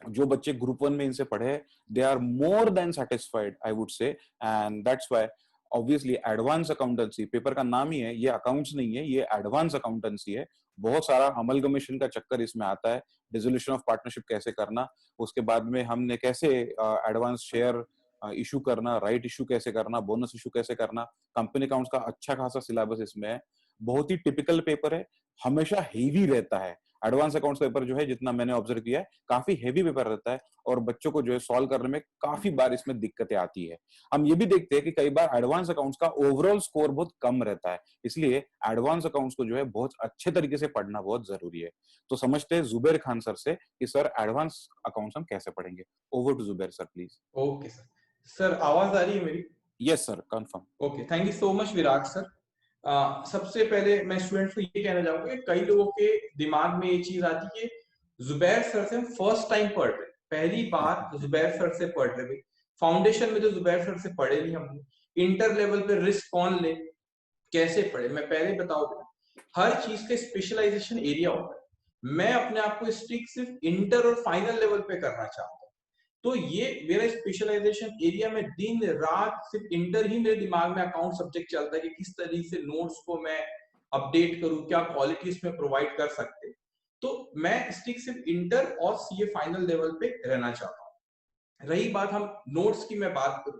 जो बच्चे ग्रुप 1 में इनसे पढ़े, they are more than satisfied, I would say, and that's why obviously advance accountancy, paper का नाम ही है, ये अकाउंट्स नहीं है, ये एडवांस अकाउंटेंसी है। बहुत सारा अमलगमेशन का चक्कर इसमें आता है, डिसोल्यूशन ऑफ पार्टनरशिप कैसे करना, उसके बाद में हमने कैसे एडवांस शेयर इशू करना, राइट इशू कैसे करना, बोनस इशू कैसे करना, कंपनी अकाउंट्स का अच्छा खासा सिलेबस इसमें है। बहुत ही टिपिकल पेपर है, हमेशा हेवी रहता है। एडवांस अकाउंट्स पेपर जो है, जितना मैंने ऑब्जर्व किया है, काफी हेवी पेपर रहता है, और बच्चों को जो है सॉल्व करने में काफी बार इसमें दिक्कतें आती है। हम ये भी देखते हैं कि कई बार एडवांस अकाउंट्स का ओवरऑल स्कोर बहुत कम रहता है, इसलिए एडवांस अकाउंट्स को जो है बहुत अच्छे तरीके से पढ़ना बहुत जरूरी है। तो समझते हैं जुबैर खान सर से कि सर एडवांस अकाउंट्स हम कैसे पढ़ेंगे। Over to Zubair sir please. Okay sir. Sir आवाज आ रही है मेरी? Yes sir, confirm. Okay, thank you so much Virat sir. सबसे पहले मैं स्टूडेंट्स को ये कहना चाहूंगा कि कई लोगों के दिमाग में ये चीज आती है कि जुबैर सर से हम फर्स्ट टाइम पढ़ रहे, पहली बार जुबैर सर से पढ़ रहे। फाउंडेशन में तो जुबैर सर से पढ़े नहीं हमने, इंटर लेवल पे रिस्क कौन ले, कैसे पढ़े? मैं पहले बताओ, हर चीज का स्पेशलाइजेशन एरिया होता है। मैं अपने आप को स्टिक सिर्फ इंटर और फाइनल लेवल पे करना चाहता हूँ, तो ये मेरा स्पेशलाइजेशन एरिया में दिन रात सिर्फ इंटर ही मेरे दिमाग में अकाउंट सब्जेक्ट चलता है कि किस तरीके से नोट्स को मैं अपडेट करूं, क्या क्वालिटी इसमें प्रोवाइड कर सकते। तो मैं स्टिक सिर्फ इंटर और सीए फाइनल लेवल पे रहना चाहता हूँ। रही बात हम नोट्स की मैं बात करूं,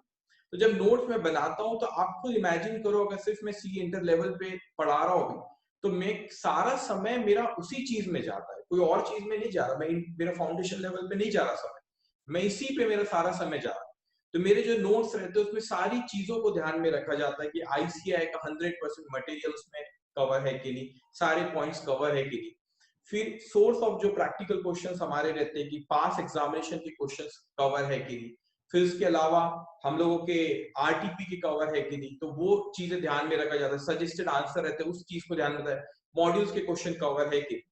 तो जब नोट्स मैं बनाता हूं तो आपको इमेजिन करो अगर सिर्फ मैं सीए इंटर लेवल पे पढ़ा रहा हूँ तो मैं सारा समय मेरा उसी चीज में जाता है, कोई और चीज में नहीं जा रहा, मैं मेरा फाउंडेशन लेवल पे नहीं जा रहा समय, मैं इसी पे मेरा सारा समय जा रहा। तो मेरे जो नोट्स रहते हैं उसमें सारी चीजों को ध्यान में रखा जाता है कि ICAI का 100% मटेरियल उसमें कवर है कि नहीं, सारे पॉइंट्स कवर है कि नहीं। फिर सोर्स ऑफ जो प्रैक्टिकल क्वेश्चंस हमारे रहते हैं कि पास एग्जामिनेशन के क्वेश्चंस कवर है कि नहीं, फिर उसके अलावा हम लोगों के RTP के कवर है कि नहीं, तो वो चीजें ध्यान में रखा जाता है। सजेस्टेड आंसर रहते हैं उस चीज को ध्यान में रखा है, मॉड्यूल्स के क्वेश्चन कवर है कि,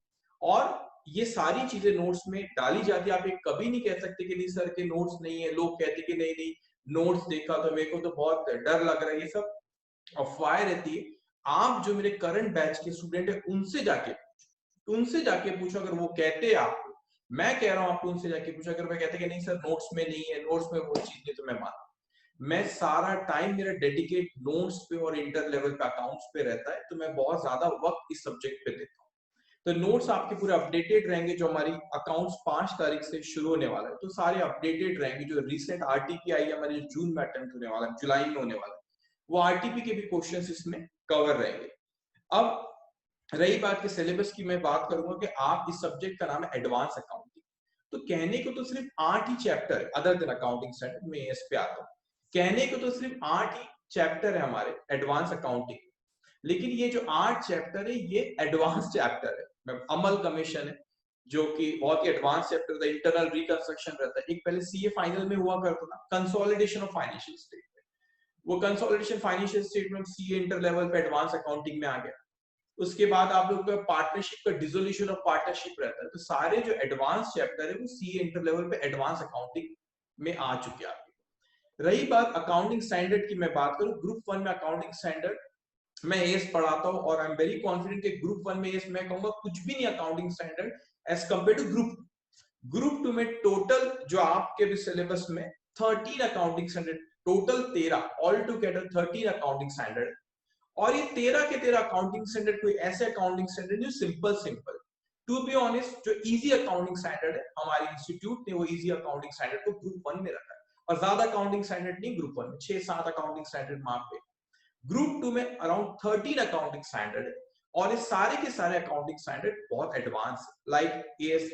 और ये सारी चीजें नोट्स में डाली जाती है। आप ये कभी नहीं कह सकते कि नहीं सर के नोट्स नहीं है, लोग कहते कि नहीं नहीं नोट्स देखा तो मेरे को तो बहुत डर लग रहा है, ये सब अफवाह रहती है। आप जो मेरे करंट बैच के स्टूडेंट है उनसे जाके पूछो, अगर वो कहते हैं आपको, मैं कह रहा हूँ आपको उनसे जाके पूछो, अगर मैं कहते कि नहीं सर नोट्स में नहीं है, नोट्स में वो चीज नहीं, तो मैं मान, मैं सारा टाइम मेरा डेडिकेट नोट्स पे और इंटर लेवल पे अकाउंट्स पे रहता है, तो मैं बहुत ज्यादा वक्त इस सब्जेक्ट पे देता हूँ। तो नोट्स आपके पूरे अपडेटेड रहेंगे। जो हमारी अकाउंट्स 5 तारीख से शुरू होने वाला है, तो सारे अपडेटेड रहेंगे। जो रिसेंट RTP आई है हमारे, जून में अटेम्प्ट होने वाला है, जुलाई में होने वाला है, वो RTP के भी क्वेश्चंस इसमें कवर रहेंगे। अब रही बात के सिलेबस की, मैं बात करूंगा कि आप इस सब्जेक्ट का नाम है एडवांस अकाउंटिंग। तो कहने को तो सिर्फ 8 ही चैप्टर है, अदर देन अकाउंटिंग स्टैंडर्ड में इस पे आता हूँ। कहने को तो सिर्फ 8 ही चैप्टर है हमारे एडवांस अकाउंटिंग, लेकिन ये जो 8 चैप्टर है ये एडवांस चैप्टर है। अमल कमीशन है जो कि बहुत ही एडवांस चैप्टर था, इंटरनल रिकंस्ट्रक्शन रहता है। एक पहले CA फाइनल में हुआ करता था कंसोलिडेशन ऑफ फाइनेंशियल स्टेटमेंट, वो consolidation financial statement CA inter level पे एडवांस अकाउंटिंग में आ गया। उसके बाद आप लोग का पार्टनरशिप का डिसोल्यूशन ऑफ पार्टनरशिप रहता है। तो सारे जो एडवांस चैप्टर है वो CA इंटर लेवल पे एडवांस अकाउंटिंग में आ चुके हैं आपके। रही बात अकाउंटिंग स्टैंडर्ड की, मैं बात करूं ग्रुप 1 में अकाउंटिंग स्टैंडर्ड मैं एस पढ़ाता हूं, और आई एम वेरी कॉन्फिडेंट कि ग्रुप 1 में एस मैं कहूंगा कुछ भी नहीं accounting standard as compare to group 2 में टोटल जो आपके भी सिलेबस में 13 accounting standard, total 13 all together 13 accounting standard. और ये 13 के 13 अकाउंटिंग स्टैंडर्ड कोई ऐसे अकाउंटिंग स्टैंडर्ड जो सिंपल टू बी ऑनेस्ट, जो इजी अकाउंटिंग स्टैंडर्ड है हमारे इंस्टीट्यूट ने वो इजी अकाउंटिंग स्टैंडर्ड को ग्रुप 1 में रखा है, और ज्यादा अकाउंटिंग स्टैंडर्ड नहीं ग्रुप 1 में, 6-7 अकाउंटिंग स्टैंडर्ड मार्क पे। ग्रुप 2 में अराउंड 13 अकाउंटिंग स्टैंडर्ड है, और ये सारे के सारे अकाउंटिंग स्टैंडर्ड बहुत एडवांस, लाइक AS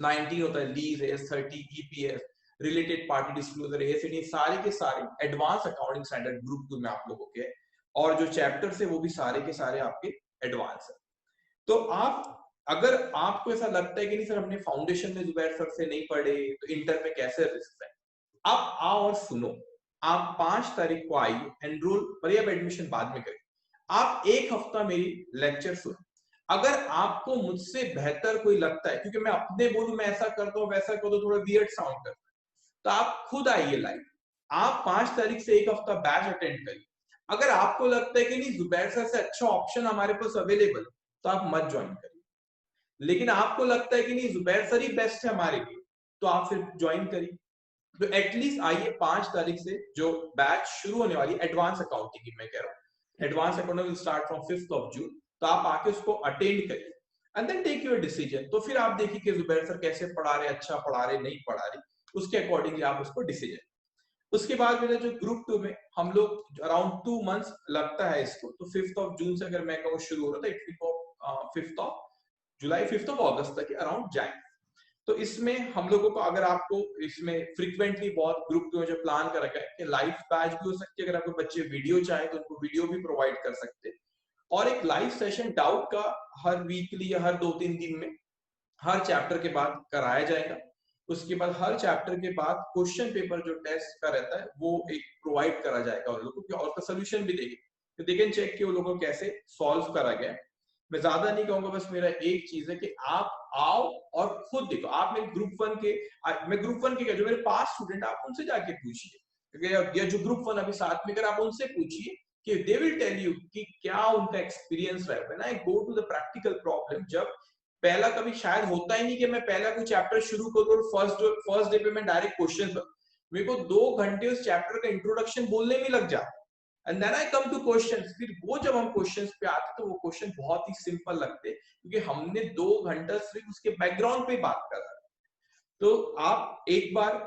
19 होता है, lease, AS 30, EPS, related party disclosure, AS, सारे के सारे एडवांस अकाउंटिंग स्टैंडर्ड ग्रुप 2 में आप लोगों के, और जो चैप्टर्स है वो भी सारे के सारे आपके एडवांस है। तो आप, अगर आपको ऐसा लगता है कि नहीं सर हमने फाउंडेशन में जुबैर सर से नहीं पढ़े तो इंटर में कैसे रिस्क है, आप आओ और सुनो। आप 5 तारीख को आइए, एनरोल पर, अब एडमिशन बाद में करें। आप एक हफ्ता मेरी लेक्चर सुनो। अगर आपको मुझसे बेहतर कोई लगता है, क्योंकि मैं अपने बोलूं मैं ऐसा करता हूँ वैसा करता हूँ, थोड़ा वियर्ड साउंड करता है, तो आप खुद आइए लाइव। आप 5 तारीख से एक हफ्ता बैच अटेंड करिए। अगर आपको लगता है कि नहीं जुबैर सर से अच्छा ऑप्शन हमारे पास अवेलेबल, तो आप मत ज्वाइन करिए। लेकिन आपको लगता है कि नहीं जुबैर सर ही बेस्ट है हमारे लिए, तो आप फिर ज्वाइन करिए। तो एटलीस्ट आइए 5 तारीख से जो बैच शुरू होने वाली एडवांस अकाउंटिंग की, मैं कह रहा हूँ advance accounting will start from 5 June, तो आप आके उसको अटेंड करिए and then take your decision. तो फिर आप देखिए कि जुबैर सर कैसे पढ़ा रहे, अच्छा पढ़ा रहे, नहीं पढ़ा रहे, उसके अकॉर्डिंगली आप उसको डिसीजन। उसके बाद मेरा जो ग्रुप 2 में हम लोग अराउंड 2 मंथ्स लगता है इसको, तो 5 जून से अगर मैं कहूँ शुरू हो रहा था, इट विल 5 जुलाई 5 अगस्त तक अराउंड जाए। तो इसमें हम लोगों को, अगर आपको इसमें फ्रीक्वेंटली बहुत ग्रुप 2 में जो प्लान कर रखा है कि लाइव बैच भी हो सकती है, अगर आपको बच्चे वीडियो चाहे तो उनको वीडियो भी प्रोवाइड कर सकते हैं, और एक लाइव सेशन डाउट का हर वीकली या हर 2-3 दिन में हर चैप्टर के बाद कराया जाएगा। उसके बाद हर चैप्टर के बाद क्वेश्चन पेपर जो टेस्ट का रहता है वो एक प्रोवाइड करा जाएगा उन लोगों को, और उसका सोल्यूशन भी देंगे, तो दे कैन चेक कि वो लोगों को कैसे सॉल्व करा गया। मैं ज्यादा नहीं कहूंगा, बस मेरा एक चीज है कि आप आओ और खुद देखो। आप मेरे ग्रुप 1 के, मैं ग्रुप 1 के जो मेरे पास स्टूडेंट आप उनसे जाके पूछिए, या जो ग्रुप 1 अभी साथ में कर आप उनसे पूछिए कि दे विल टेल यू कि क्या उनका एक्सपीरियंस रहा है। When I go to the practical problem, जब पहला कभी शायद होता ही नहीं कि मैं पहला कोई चैप्टर शुरू करूं और फर्स्ट डे पे मैं डायरेक्ट क्वेश्चन, मेरे को 2 घंटे उस चैप्टर का इंट्रोडक्शन बोलने में लग जाता है, and then I come to questions. फिर वो जब हम क्वेश्चंस पे आते तो वो क्वेश्चन बहुत ही सिंपल लगते, क्योंकि हमने 2 घंटा सिर्फ उसके बैकग्राउंड पे बात करा। तो आप एक बार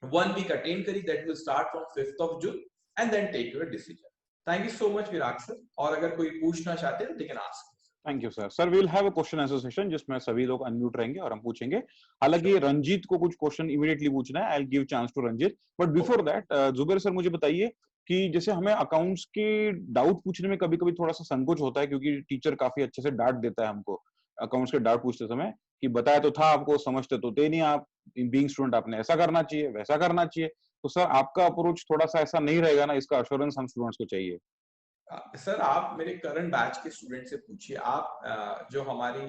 1 वीक अटेंड करिए, that will start from 5 June, and then take your decision. Thank you so much Virag sir, और अगर कोई पूछना चाहते हैं तो they can ask. Thank you sir. Sir we will have a question answer session जिसमें सभी लोग अनम्यूट रहेंगे और हम पूछेंगे। हालांकि रंजीत को कुछ क्वेश्चन इमीडिएटली पूछना है, I will give chance to Ranjit, but before that Zubair sir मुझे बताइए कि जैसे हमें अकाउंट्स के डाउट पूछने में कभी कभी थोड़ा सा संकोच होता है क्योंकि टीचर काफी अच्छे से डांट देता है हमको अकाउंट्स के डाउट पूछते समय कि बताया तो था आपको, समझते तो थे नहीं आप, बीइंग स्टूडेंट आपने ऐसा करना चाहिए वैसा करना चाहिए। तो सर आपका अप्रोच थोड़ा सा ऐसा नहीं रहेगा ना, इसका अश्योरेंस हम स्टूडेंट्स को चाहिए। सर आप मेरे करंट बैच के स्टूडेंट से पूछिए, आप जो हमारी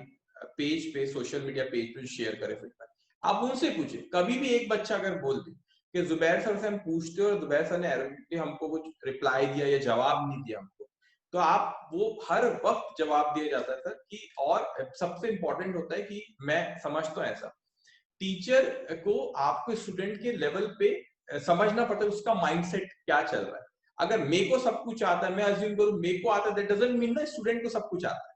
पेज पे सोशल मीडिया पेज पे शेयर करे फीडबैक, आप उनसे पूछिए। कभी भी एक बच्चा अगर बोल दे कि जुबैर सर से हम पूछते और जुबैर सर ने एरोगेंटली हमको कुछ रिप्लाई दिया या जवाब नहीं दिया हमको, तो आप वो हर वक्त जवाब दिया जाता है सर कि, और सबसे इंपॉर्टेंट होता है कि मैं समझता हूँ ऐसा, टीचर को आपको स्टूडेंट के लेवल पे समझना पड़ता है उसका माइंडसेट क्या चल रहा है। अगर मेरे को सब कुछ आता है, मैं अज्यूम करूं मेरे को आता है, दैट डजंट मीन ना स्टूडेंट को सब कुछ आता है।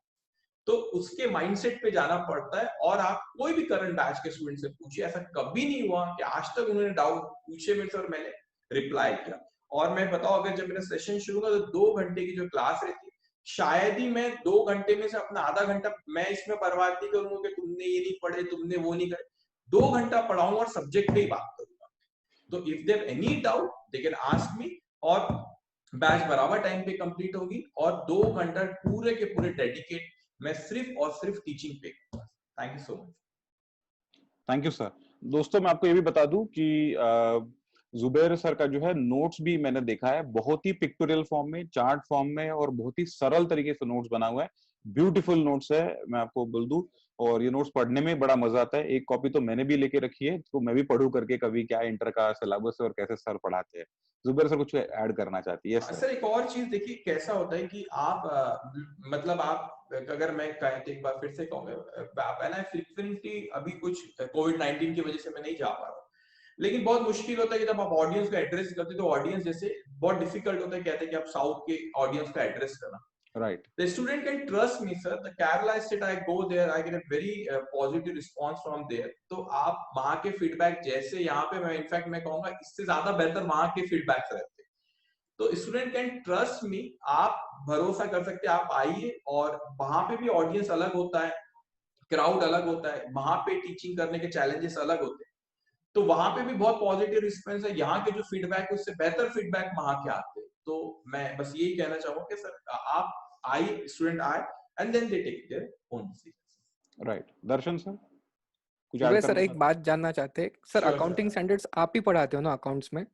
तो उसके माइंडसेट पे जाना पड़ता है। और आप कोई भी करंट बैच के स्टूडेंट से पूछिए, ऐसा कभी नहीं हुआ कि आज तक उन्होंने डाउट पूछे में सर मैंने रिप्लाई किया। और मैं बताऊं, अगर जब मेरा सेशन शुरू हुआ तो 2 घंटे की जो क्लास रहती, शायद ही मैं 2 घंटे में से अपना आधा घंटा मैं इसमें बर्बाद नहीं करूंगा कि तुमने ये नहीं पढ़े, तुमने वो नहीं करे। 2 घंटा पढ़ाऊंगा और सब्जेक्ट पे ही बात करूंगा। तो if there any doubt they can ask me, और बैच बराबर टाइम पे कंप्लीट होगी और 2 घंटा पूरे के पूरे डेडिकेट मैं सिर्फ और सिर्फ टीचिंग पे करूंगा। Thank you so much. Thank you sir. दोस्तों मैं आपको ये भी बता दूं कि जुबैर सर का जो है नोट्स भी मैंने देखा है, बहुत ही पिक्टोरियल फॉर्म में, चार्ट फॉर्म में और बहुत ही सरल तरीके से नोट्स बना हुआ है। ब्यूटीफुल नोट्स है, मैं आपको बोल दूं। और ये नोट्स पढ़ने में बड़ा मजा आता है। एक कॉपी तो मैंने भी लेके रखी है, तो मैं भी पढ़ूं करके कभी क्या इंटर का सिलेबस है और कैसे सर पढ़ाते हैं। जुबैर सर कुछ ऐड करना चाहती है? सर एक और चीज देखिए, कैसा होता है कि आप मतलब आप, अगर मैं एक बार फिर से कहूंगा, ना फ्रीक्वेंटली अभी कुछ कोविड-19 की वजह से मैं नहीं जा पा रहा हूँ, लेकिन बहुत मुश्किल होता है कि जब आप ऑडियंस को एड्रेस करते हो तो ऑडियंस जैसे बहुत डिफिकल्ट होता है, कहते हैं कि आप साउथ के ऑडियंस को एड्रेस करना। Right. The student can trust me, sir. The Kerala state, I go there, I get a very positive response from there. तो आप वहाँ के फीडबैक जैसे यहाँ पे, मैं इनफैक्ट मैं कहूँगा इससे ज्यादा बेहतर वहाँ के फीडबैक रहते हैं। तो स्टूडेंट कैन ट्रस्ट मी, आप भरोसा कर सकते हैं, आप आइए। और वहाँ पे भी ऑडियंस अलग होता है, क्राउड अलग होता है, वहाँ पे टीचिंग करने के चैलेंजेस अलग होते हैं। तो वहां पे भी बहुत पॉजिटिव रिस्पॉन्स है। यहाँ के जो फीडबैक है उससे बेहतर फीडबैक वहां के आते हैं। तो मैं बस यही कहना चाहूंगा कि सर आप आइए, स्टूडेंट आए, and then they take their own decisions. Right. Darshan sir कुछ जुबैर ऐड सर करना एक चाहते बात जानना चाहते हैं sir, Sure, accounting sir. Standards आप ही पढ़ाते हो ना अकाउंट्स में?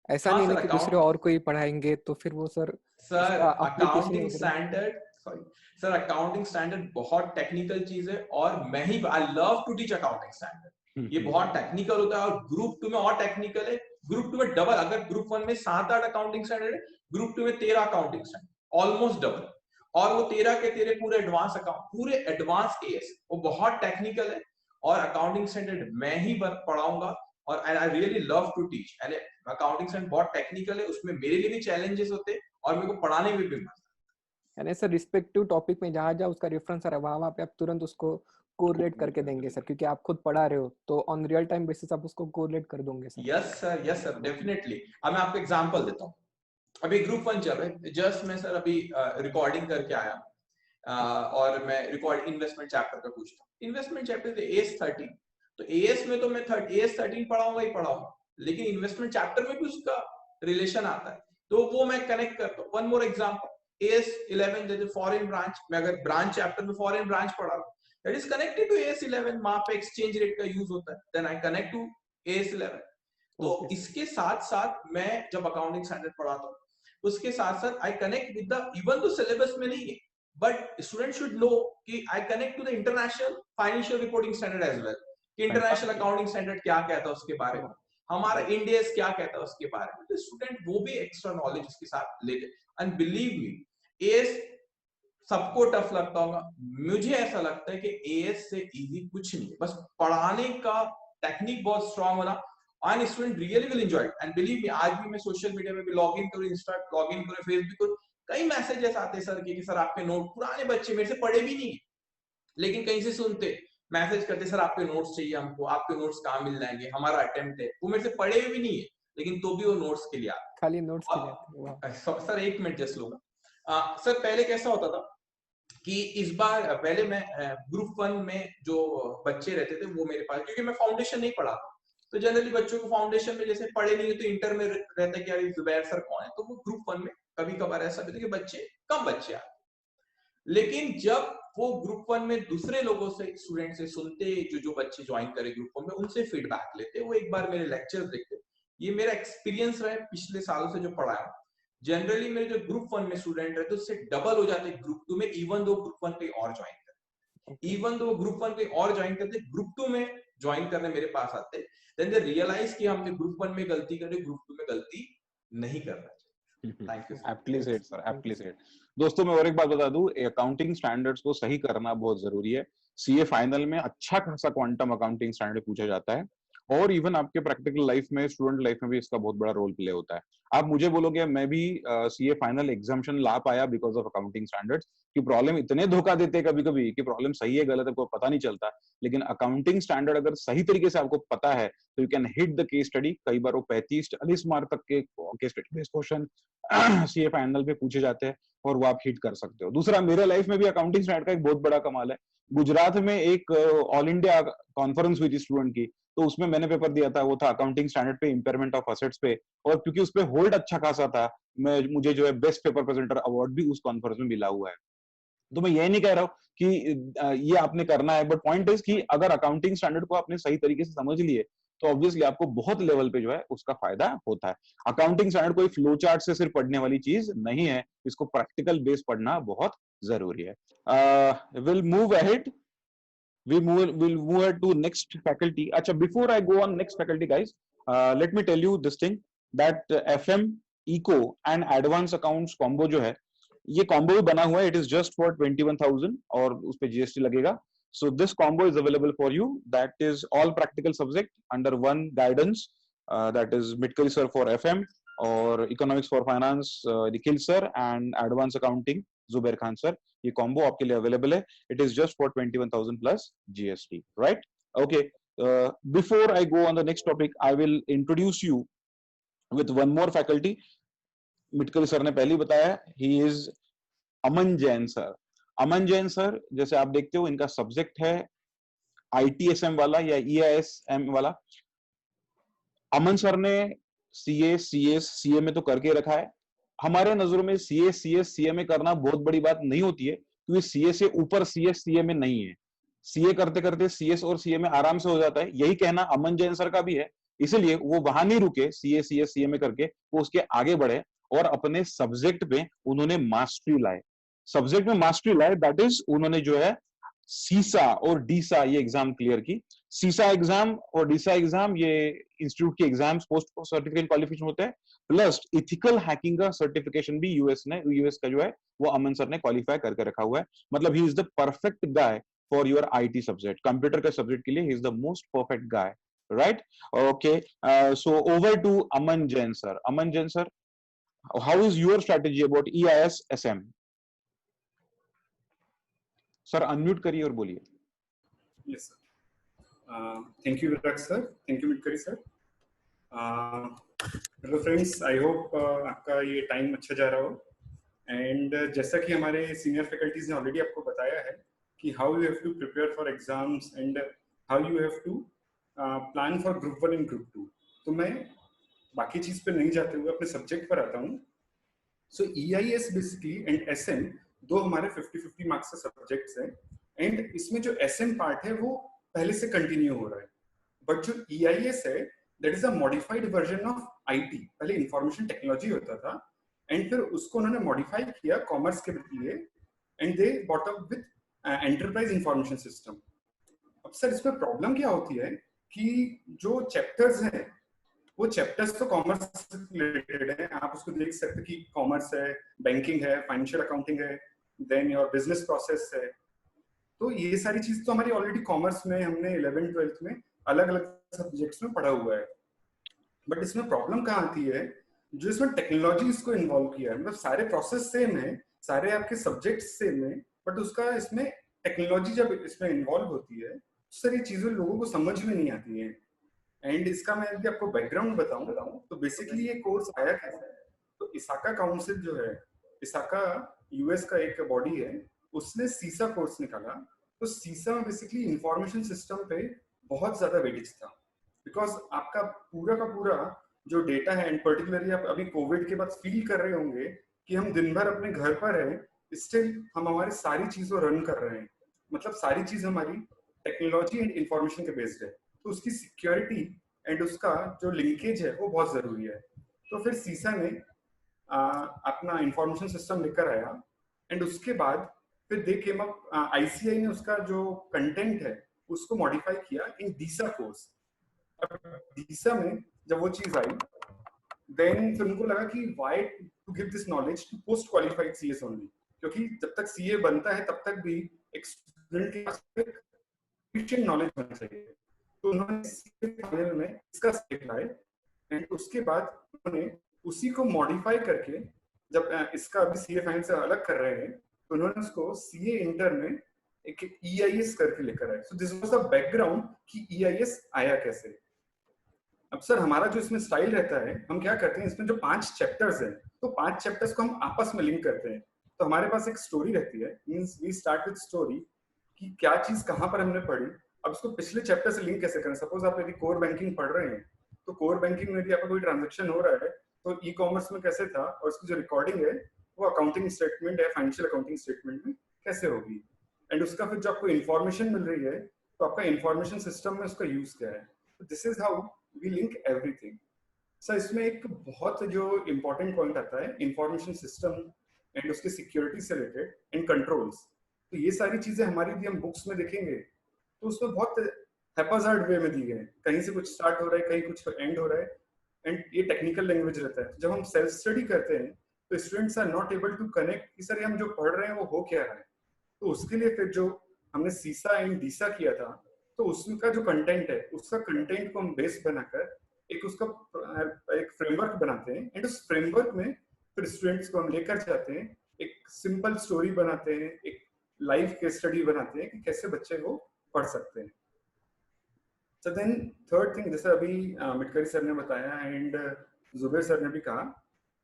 ऐसा हाँ नहीं सर, है कि दूसरे और कोई पढ़ाएंगे तो फिर वो सर सर उसका application अकाउंटिंग वगैरह? Standard, sorry sir, accounting standard बहुत टेक्निकल चीज है और मैं ही, I love to teach accounting standard. ये बहुत टेक्निकल होता है और ग्रुप 2 में और टेक्निकल है। ग्रुप 2 में डबल, अगर ग्रुप 1 में 7-8 अकाउंटिंग स्टैंडर्ड है, ग्रुप 2 में 13 अकाउंटिंग स्टैंडर्ड, ऑलमोस्ट डबल। और वो 13 के 13 पूरे एडवांस अकाउंट, पूरे एडवांस एएस, वो बहुत टेक्निकल है। और अकाउंटिंग स्टैंडर्ड मैं ही पढ़ाऊंगा और I really love to teach. And accounting standard बहुत टेक्निकल है, उसमें मेरे लिए भी चैलेंजेस होते हैं और मेरे को पढ़ाने में भी मजा। यानी सर रिस्पेक्टिव टॉपिक में जहाँ जहाँ उसका रेफरेंस आ रहा है वहाँ पे आप तुरंत उसको कोरिलेट करके देंगे सर, क्योंकि आप खुद पढ़ा रहे हो तो ऑन रियल टाइम बेसिस आप उसको कोरिलेट कर दोगे सर? Yes sir, definitely. अब मैं आपको एग्जांपल देता हूँ। अभी ग्रुप 1 चल रहा है, जस्ट मैं सर अभी रिकॉर्डिंग करके आया और मैं रिकॉर्ड इन्वेस्टमेंट चैप्टर का पूछता हूँ। इन्वेस्टमेंट चैप्टर एएस 13, तो एएस में तो मैं एएस 13 पढ़ाऊंगा ही पढ़ाऊंगा, लेकिन इन्वेस्टमेंट चैप्टर में भी उसका रिलेशन आता है, तो वो मैं कनेक्ट करता हूँ। वन मोर एग्जांपल, एएस 11 जैसे फॉरेन ब्रांच, मैं अगर ब्रांच चैप्टर में फॉरेन ब्रांच पढ़ा रहा हूँ, that is connected to AS 11, वहां पे एक्सचेंज रेट का यूज होता है, then I connect to AS 11। तो इसके साथ साथ मैं जब अकाउंटिंग स्टैंडर्ड पढ़ाता हूँ, उसके साथ साथ I connect with the, even though syllabus में नहीं है, बट स्टूडेंट शुड नो कि I connect to the international financial reporting standard as well, कि इंटरनेशनल अकाउंटिंग स्टैंडर्ड क्या कहता है उसके बारे में, हमारा इंडियस क्या कहता है उसके बारे में। तो स्टूडेंट वो भी एक्स्ट्रा नॉलेज उसके साथ लेते। एंड बिलीव मी, एएस सबको टफ लगता होगा, मुझे ऐसा लगता है कि एएस से इजी कुछ नहीं है, बस पढ़ाने का टेक्निक बहुत स्ट्रांग होना, and student really will enjoy it. And believe me, आज भी मैं सोशल मीडिया में भी लॉग इन करूँ, इंस्टा लॉग इन करूँ, फेसबुक करूँ, कई मैसेजेस आते हैं सर के कि सर आपके नोट, पुराने बच्चे मेरे से पढ़े भी नहीं, लेकिन कहीं से सुनते मैसेज करते, सर आपके नोट्स चाहिए हमको, आपके नोट्स कहाँ मिल जाएंगे, हमारा अटेम्प्ट है। वो मेरे से पढ़े भी नहीं है, लेकिन तो भी वो नोट्स के लिए आते, खाली नोट्स के लिए। सर 1 मिनट जस्ट लूंगा। सर पहले कैसा होता था कि इस बार पहले मैं ग्रुप 1 में जो बच्चे रहते थे वो मेरे पास, क्योंकि मैं फाउंडेशन नहीं पढ़ा, तो जनरली बच्चों को फाउंडेशन में जैसे पढ़े नहीं तो इंटर में रहता है कि यार जुबैर सर कौन है, तो वो ग्रुप 1 में कभी कभार ऐसा भी था कि बच्चे कम बच्चे आते, लेकिन जब वो ग्रुप 1 में दूसरे लोगों से, स्टूडेंट से सुनते, जो बच्चे ज्वाइन करे ग्रुप 1 में, उनसे फीडबैक लेते, वो एक बार मेरे लेक्चर देखते, ये मेरा एक्सपीरियंस रहा है पिछले सालों से जो पढ़ाया, जनरली मेरे जो ग्रुप 1 में स्टूडेंट रहते उससे डबल हो जाते ग्रुप 2 में, इवन दो ग्रुप 1 पे और ज्वाइन करते, इवन दो ग्रुप 1 पे और ज्वाइन करते, ग्रुप 2 में ज्वाइन करने मेरे पास आते, देन दे रियलाइज कि हमने ग्रुप 1 में गलती करी, ग्रुप 2 में गलती नहीं करना चाहिए। Thank you. Aptly said sir, aptly said. दोस्तों मैं और एक बात बता दूं, अकाउंटिंग स्टैंडर्ड्स को सही करना बहुत जरूरी है। सीए फाइनल में अच्छा खासा क्वांटम अकाउंटिंग स्टैंडर्ड पूछा जाता है, और इवन आपके प्रैक्टिकल लाइफ में, स्टूडेंट लाइफ में भी इसका बहुत बड़ा रोल प्ले होता है। आप मुझे बोलोगे मैं भी सीए फाइनल एग्जाम्शन ला पाया बिकॉज ऑफ अकाउंटिंग स्टैंडर्ड्स, कि प्रॉब्लम इतने धोखा देते हैं कभी कभी कि प्रॉब्लम सही है गलत है को पता नहीं चलता, लेकिन अकाउंटिंग स्टैंडर्ड अगर सही तरीके से आपको पता है तो you can hit the case study. कई बार वो 35-40 मार्क तक के case study based question CA final पे पूछे जाते हैं और वो आप हिट कर सकते हो। दूसरा, मेरे लाइफ में भी अकाउंटिंग स्टैंडर्ड का एक बहुत बड़ा कमाल है। गुजरात में एक ऑल इंडिया कॉन्फ्रेंस हुई थी स्टूडेंट की, तो उसमें मैंने पेपर दिया था, वो था अकाउंटिंग स्टैंडर्ड पे, इंपेयरमेंट ऑफ असेट्स पे, और क्योंकि उस पे होल्ड अच्छा खासा था, मुझे जो है बेस्ट पेपर प्रेजेंटर अवार्ड भी उस कॉन्फ्रेंस में मिला हुआ है। तो मैं ये नहीं कह रहा हूँ कि ये आपने करना है, बट पॉइंट इज कि अगर अकाउंटिंग स्टैंडर्ड को आपने सही तरीके से समझ लिए तो ऑब्वियसली आपको बहुत लेवल पे जो है उसका फायदा होता है। अकाउंटिंग स्टैंडर्ड कोई फ्लो चार्ट से सिर्फ पढ़ने वाली चीज नहीं है, इसको प्रैक्टिकल बेस पढ़ना बहुत जरूरी है। Will move ahead, we'll move ahead to next faculty. Acha, before I go on next faculty guys, let me tell you this thing that FM eco and advanced accounts combo जो है, ये combo भी बना हुआ है, it is just for 21,000 और उस पे GST लगेगा. So this combo is available for you. That is all practical subject under one guidance. That is Midkari sir for FM, or economics for finance Nikhil sir, and advanced accounting Zubair Khan sir. ये combo आपके लिए available है. It is just for 21,000 plus GST, right? Okay. Before I go on the next topic, I will introduce you with one more faculty. Mitkari sir ने पहले ही बताया, he is Aman Jain sir. Aman Jain sir जैसे आप देखते हो इनका सब्जेक्ट है ITSM वाला या EISM वाला। अमन सर ने CA, CS, CA में तो करके रखा है। हमारे नजरों में CA, CS, CA में करना बहुत बड़ी बात नहीं होती है, क्योंकि CA से ऊपर CS, CA में नहीं है। CA करते करते CS और CA में आराम से हो जाता है। यही कहना अमन जैन सर का भी है, इसलिए वो वहां नहीं रुके CA, CS, CA में करके, वो उसके आगे बढ़े और अपने सब्जेक्ट पे उन्होंने मास्टरी लाए। सब्जेक्ट में मास्टरी लाए, दैट इज उन्होंने जो है सीसा और डीसा ये एग्जाम क्लियर की। सीसा एग्जाम और डीसा एग्जाम ये इंस्टीट्यूट के एग्जाम्स पोस्ट सर्टिफिकेट क्वालिफिकेशन होते हैं, प्लस इथिकल हैकिंग का सर्टिफिकेशन भी यूएस का जो है वो अमन सर ने क्वालिफाई करके रखा हुआ है। मतलब ही is the perfect guy for your IT subject, computer का सब्जेक्ट के लिए ही is the most perfect guy, right? Okay, so over to Aman Jain sir. Aman Jain sir, how is your strategy about EIS-SM? Sir unmute करिए और बोलिए। Yes, sir. Thank you, Virak sir. Thank you, Midkari sir. Hello friends, I hope आपका ये time अच्छा जा रहा हो। And जैसा कि हमारे सीनियर फैकल्टीज ने ऑलरेडी आपको बताया है कि how you have to prepare for exams and how you have to plan for group 1 and group 2, तो मैं बाकी चीज पे नहीं जाते हुए अपने सब्जेक्ट पर आता हूँ। सो EIS बेसिकली एंड SM दो हमारे 50-50 मार्क्स के सब्जेक्ट्स हैं, एंड इसमें जो SM पार्ट है वो पहले से कंटिन्यू हो रहा है, बट जो EIS है that is a modified version of IT। पहले इंफॉर्मेशन टेक्नोलॉजी होता था एंड फिर उसको उन्होंने मॉडिफाई किया कॉमर्स के लिए, and they bought up with enterprise information system. अब सर इसमें प्रॉब्लम क्या होती है कि जो चैप्टर्स हैं वो चैप्टर्स तो कॉमर्स से रिलेटेड है, आप उसको देख सकते कि कॉमर्स है, बैंकिंग है, फाइनेंशियल अकाउंटिंग है, देन योर बिजनेस प्रोसेस है। तो ये सारी चीज तो हमारी ऑलरेडी कॉमर्स में हमने 11th 12th में अलग अलग सब्जेक्ट्स में पढ़ा हुआ है, बट इसमें प्रॉब्लम कहाँ आती है, जो इसमें टेक्नोलॉजी इसको इन्वॉल्व किया है। मतलब सारे प्रोसेस सेम है, सारे आपके सब्जेक्ट सेम है, बट उसका इसमें टेक्नोलॉजी जब इसमें इन्वॉल्व होती है तो सर ये चीजें लोगों को समझ में नहीं आती है। एंड इसका मैं यदि आपको बैकग्राउंड बताऊं तो बेसिकली ये कोर्स आया कैसे है, तो इसाका काउंसिल जो है, इसाका US का एक बॉडी है, उसने सीसा कोर्स निकाला। तो सीसा में बेसिकली इंफॉर्मेशन सिस्टम पे बहुत ज्यादा वेटेज था, बिकॉज आपका पूरा का पूरा जो डेटा है, एंड पर्टिकुलरली आप अभी कोविड के बाद फील कर रहे होंगे कि हम दिन भर अपने घर पर हैं, स्टिल हम हमारी सारी चीजों रन कर रहे हैं, मतलब सारी चीज हमारी टेक्नोलॉजी एंड इंफॉर्मेशन के बेस्ड है, तो उसकी सिक्योरिटी एंड उसका जो लिंकेज है वो बहुत जरूरी है। तो फिर सीसा ने अपना इंफॉर्मेशन सिस्टम लेकर आया, एंड उसके बाद फिर दे केम अप, आईसीआई ने उसका जो कंटेंट है उसको मॉडिफाई किया इन डीसा कोर्स। अब डीसा में जब वो चीज आई, देन फिर उनको लगा कि why to give this knowledge to post qualified CS only, क्योंकि जब तक सीए बनता है तब तक भी एक स्टूडेंट के पास सफिशिएंट नॉलेज होना चाहिए। तो उन्होंने सीए फाइनल में इसका स्टेप लाए, एंड उसके बाद उन्होंने उसी को मॉडिफाई करके, जब इसका अभी सीए फाइनल से अलग कर रहे हैं, तो उन्होंने उसको सीए इंटर में एक ईआईएस करके लेकर आए। So this was the background कि ईआईएस आया कैसे। अब सर हमारा जो इसमें स्टाइल रहता है, हम क्या करते हैं, इसमें जो 5 चैप्टर्स हैं, तो 5 चैप्टर्स को हम आपस में लिंक करते हैं। तो हमारे पास एक स्टोरी रहती है, means we start with story कि क्या चीज कहाँ पर हमने पढ़ी, अब इसको पिछले चैप्टर से लिंक कैसे करें। सपोज आप यदि कोर बैंकिंग पढ़ रहे हैं, तो कोर बैंकिंग में यदि आपका कोई ट्रांजेक्शन हो रहा है तो ई कॉमर्स में कैसे था, और उसकी जो रिकॉर्डिंग है वो अकाउंटिंग स्टेटमेंट या फाइनेंशियल अकाउंटिंग स्टेटमेंट में कैसे होगी, एंड उसका फिर जो आपको इन्फॉर्मेशन मिल रही है तो आपका इन्फॉर्मेशन सिस्टम में उसका यूज क्या है। This is how we link everything. Sir इसमें एक बहुत जो इंपॉर्टेंट पॉइंट आता है इंफॉर्मेशन सिस्टम एंड उसके सिक्योरिटी से रिलेटेड एंड कंट्रोल्स। तो ये सारी चीजें हमारी भी हम बुक्स में देखेंगे तो उसमें बहुत हैप्पीजार्ड वे में दी गए, कहीं से कुछ स्टार्ट हो रहा है, कहीं कुछ एंड हो रहा है, एंड ये टेक्निकल लैंग्वेज रहता है। जब हम सेल्फ स्टडी करते हैं तो students are not able to connect कि सर हम जो पढ़ रहे हैं वो हो क्या रहा है। तो उसके लिए फिर जो हमने सीसा एंड डीसा किया था, तो उसका जो कंटेंट है, उसका कंटेंट को हम बेस बनाकर एक उसका एक फ्रेमवर्क बनाते हैं, एंड उस फ्रेमवर्क में फिर स्टूडेंट्स को हम लेकर जाते हैं, एक सिंपल स्टोरी बनाते हैं, एक लाइव केस स्टडी बनाते हैं कि कैसे बच्चे वो पढ़ सकते हैं। सो देन थर्ड थिंग, जैसे अभी मिटकरी सर ने बताया एंड जुबेर सर ने भी कहा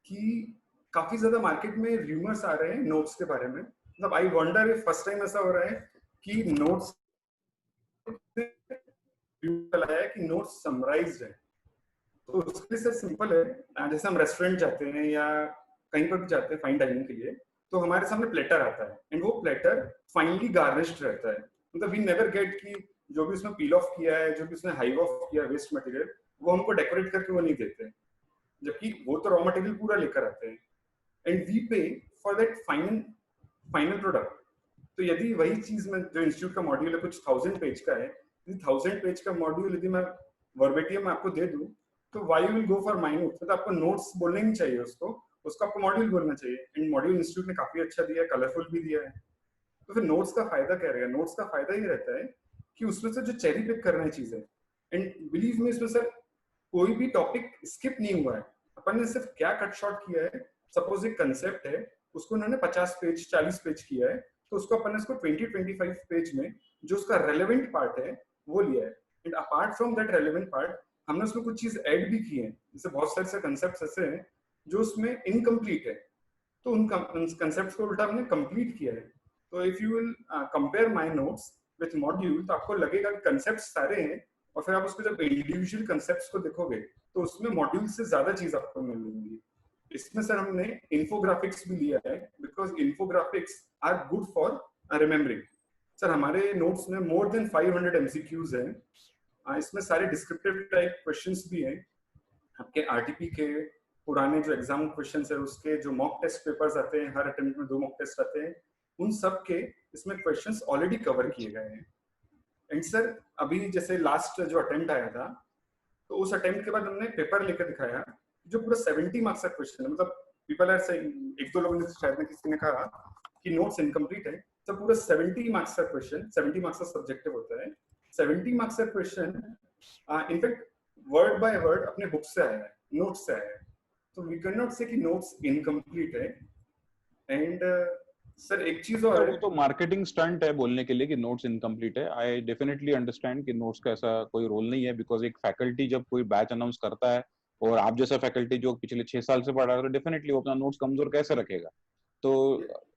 कि काफी ज्यादा मार्केट में रूमर्स आ रहे हैं नोट्स के बारे में। मतलब I wonder if first time ऐसा हो रहा है कि नोट्स है कि नोट्स समराइज्ड है। तो उसके लिए सर सिंपल है, जैसे हम रेस्टोरेंट जाते हैं या कहीं पर भी जाते हैं फाइन डाइनिंग के लिए, तो हमारे सामने प्लेटर आता है, एंड वो प्लेटर फाइनली गार्निश्ड रहता है। मतलब वी नेवर गेट कि जो भी उसमें पील ऑफ किया है, जो भी उसने हाइव ऑफ किया वेस्ट मटेरियल, वो हमको डेकोरेट करके वो नहीं देते, जबकि वो तो रॉ मटेरियल पूरा लेकर आते हैं, एंड वी पे फॉर दैट फाइनल प्रोडक्ट। तो यदि वही चीज में जो इंस्टीट्यूट का मॉड्यूल है कुछ 1000 पेज का है, 1000 पेज का मॉड्यूल यदि मैं वर्बेटियम आपको दे दूं, तो why will go for minute. तो आपको नोट्स बोलने नहीं चाहिए, उसको आपको मॉड्यूल बोलना चाहिए, एंड मॉड्यूल इंस्टीट्यूट ने काफी अच्छा दिया है, कलरफुल भी दिया है। तो फिर नोट्स का फायदा क्या रहेगा? नोट्स का फायदा ये रहता है कि उसमें से जो चेरी पिक करना है चीजें, एंड बिलीव मी इसमें सर कोई भी टॉपिक स्किप नहीं हुआ है। अपन ने सिर्फ क्या कट शॉर्ट किया है, सपोज एक कंसेप्ट है, उसको उन्होंने 50 पेज 40 पेज किया है, तो उसको अपन ने इसको 20-25 पेज में जो उसका रेलेवेंट पार्ट है वो लिया है, and apart from that relevant part हमने उसमें कुछ चीज ऐड भी की है। जैसे बहुत सारे कंसेप्ट ऐसे हैं जो उसमें इनकम्प्लीट है, तो उन कंसेप्ट को उल्टा हमने कंप्लीट किया है। तो if you will compare my notes with module, तो आपको लगेगा कि कंसेप्ट सारे हैं, और फिर आप उसको जब इंडिविजुअल कंसेप्ट्स को देखोगे तो उसमें मॉड्यूल से ज्यादा चीज आपको मिलेंगी। इसमें सर हमने इन्फोग्राफिक्स भी लिया है, because infographics are good for remembering. Sir हमारे नोट्स में मोर देन 500 एमसीक्यूज हैं, इसमें सारे डिस्क्रिप्टिव टाइप क्वेश्चंस भी हैं, आपके आरटीपी के पुराने जो एग्जाम क्वेश्चंस है उसके जो मॉक टेस्ट पेपर्स आते हैं, हर अटेम्प्ट में 2 मॉक टेस्ट आते हैं, उन सब के इसमें क्वेश्चंस ऑलरेडी कवर किए गए हैं। एंड सर अभी जैसे लास्ट जो अटेम्प्ट आया था, तो उस अटेम्प्ट के बाद हमने पेपर लेकर दिखाया जो पूरा 70 मार्क्स का क्वेश्चन है। मतलब पीपल आर सेइंग, एक दो लोगों ने शायद में किसी ने कहा कि नोट्स इनकम्प्लीट है, तो पूरा 70 मार्क्स का क्वेश्चन, 70 मार्क्स का सब्जेक्टिव होता है, 70 मार्क्स का question in fact word by word अपने बुक से आया है, नोट्स से आया है। तो वी कैन नॉट से कि नोट्स इनकम्प्लीट है। एंड सर एक चीज और वो तो मार्केटिंग स्टंट है बोलने के लिए कि नोट्स इनकम्प्लीट है। आई डेफिनेटली अंडरस्टैंड कि नोट्स का ऐसा कोई रोल नहीं है, बिकॉज एक फैकल्टी जब कोई बैच अनाउंस करता है और आप जैसा फैकल्टी जो पिछले 6 साल से पढ़ा रहा है, तो डेफिनेटली वो अपना नोट्स कमजोर कैसे रखेगा। तो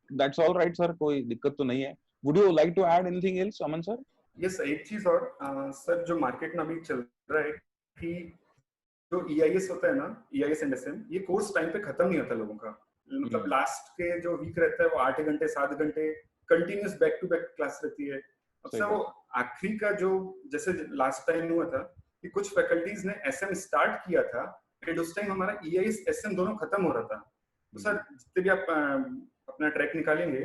that's all right sir, कोई दिक्कत तो नहीं है. Would you like to add anything else, Aman sir? Yes, एक चीज और सर, जो मार्केट में अभी चल रहा है कि जो EIS होता है ना, EIS एंड SM, ये कोर्स टाइम पे खत्म नहीं होता लोगों का. मतलब लास्ट के जो वीक रहता है वो 8 घंटे 7 घंटे continuous back to back class रहती है. अच्छा, वो आखिरी का जो जैसे लास्ट टाइम हुआ था कि कुछ फैकल्टीज ने SM स्टार्ट किया था एंड उस टाइम हमारा EIS SM दोनों खत्म हो रहा था. तो सर जितने भी आप अपना ट्रैक निकालेंगे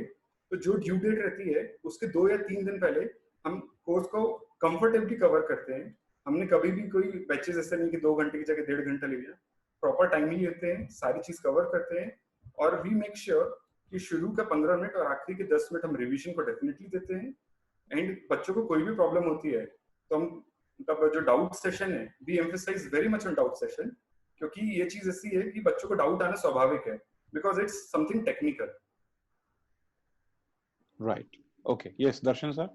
तो जो ड्यू डेट रहती है उसके 2 या 3 दिन पहले हम कोर्स को कंफर्टेबली कवर करते हैं. हमने कभी भी कोई बैचेस ऐसे नहीं कि 2 घंटे की जगह 1.5 घंटा ले लिया. प्रॉपर टाइमिंग लेते हैं, सारी चीज कवर करते हैं और वी मेक श्योर कि शुरू का 15 मिनट और आखिरी के 10 मिनट हम रिवीजन को डेफिनेटली देते हैं. एंड बच्चों को कोई भी प्रॉब्लम होती है तो हम उनका जो डाउट सेशन है, we emphasise very much on doubt session, क्योंकि ये चीज ऐसी है कि बच्चों को डाउट आना स्वाभाविक है because it's something technical. Right, okay, yes Darshan sir.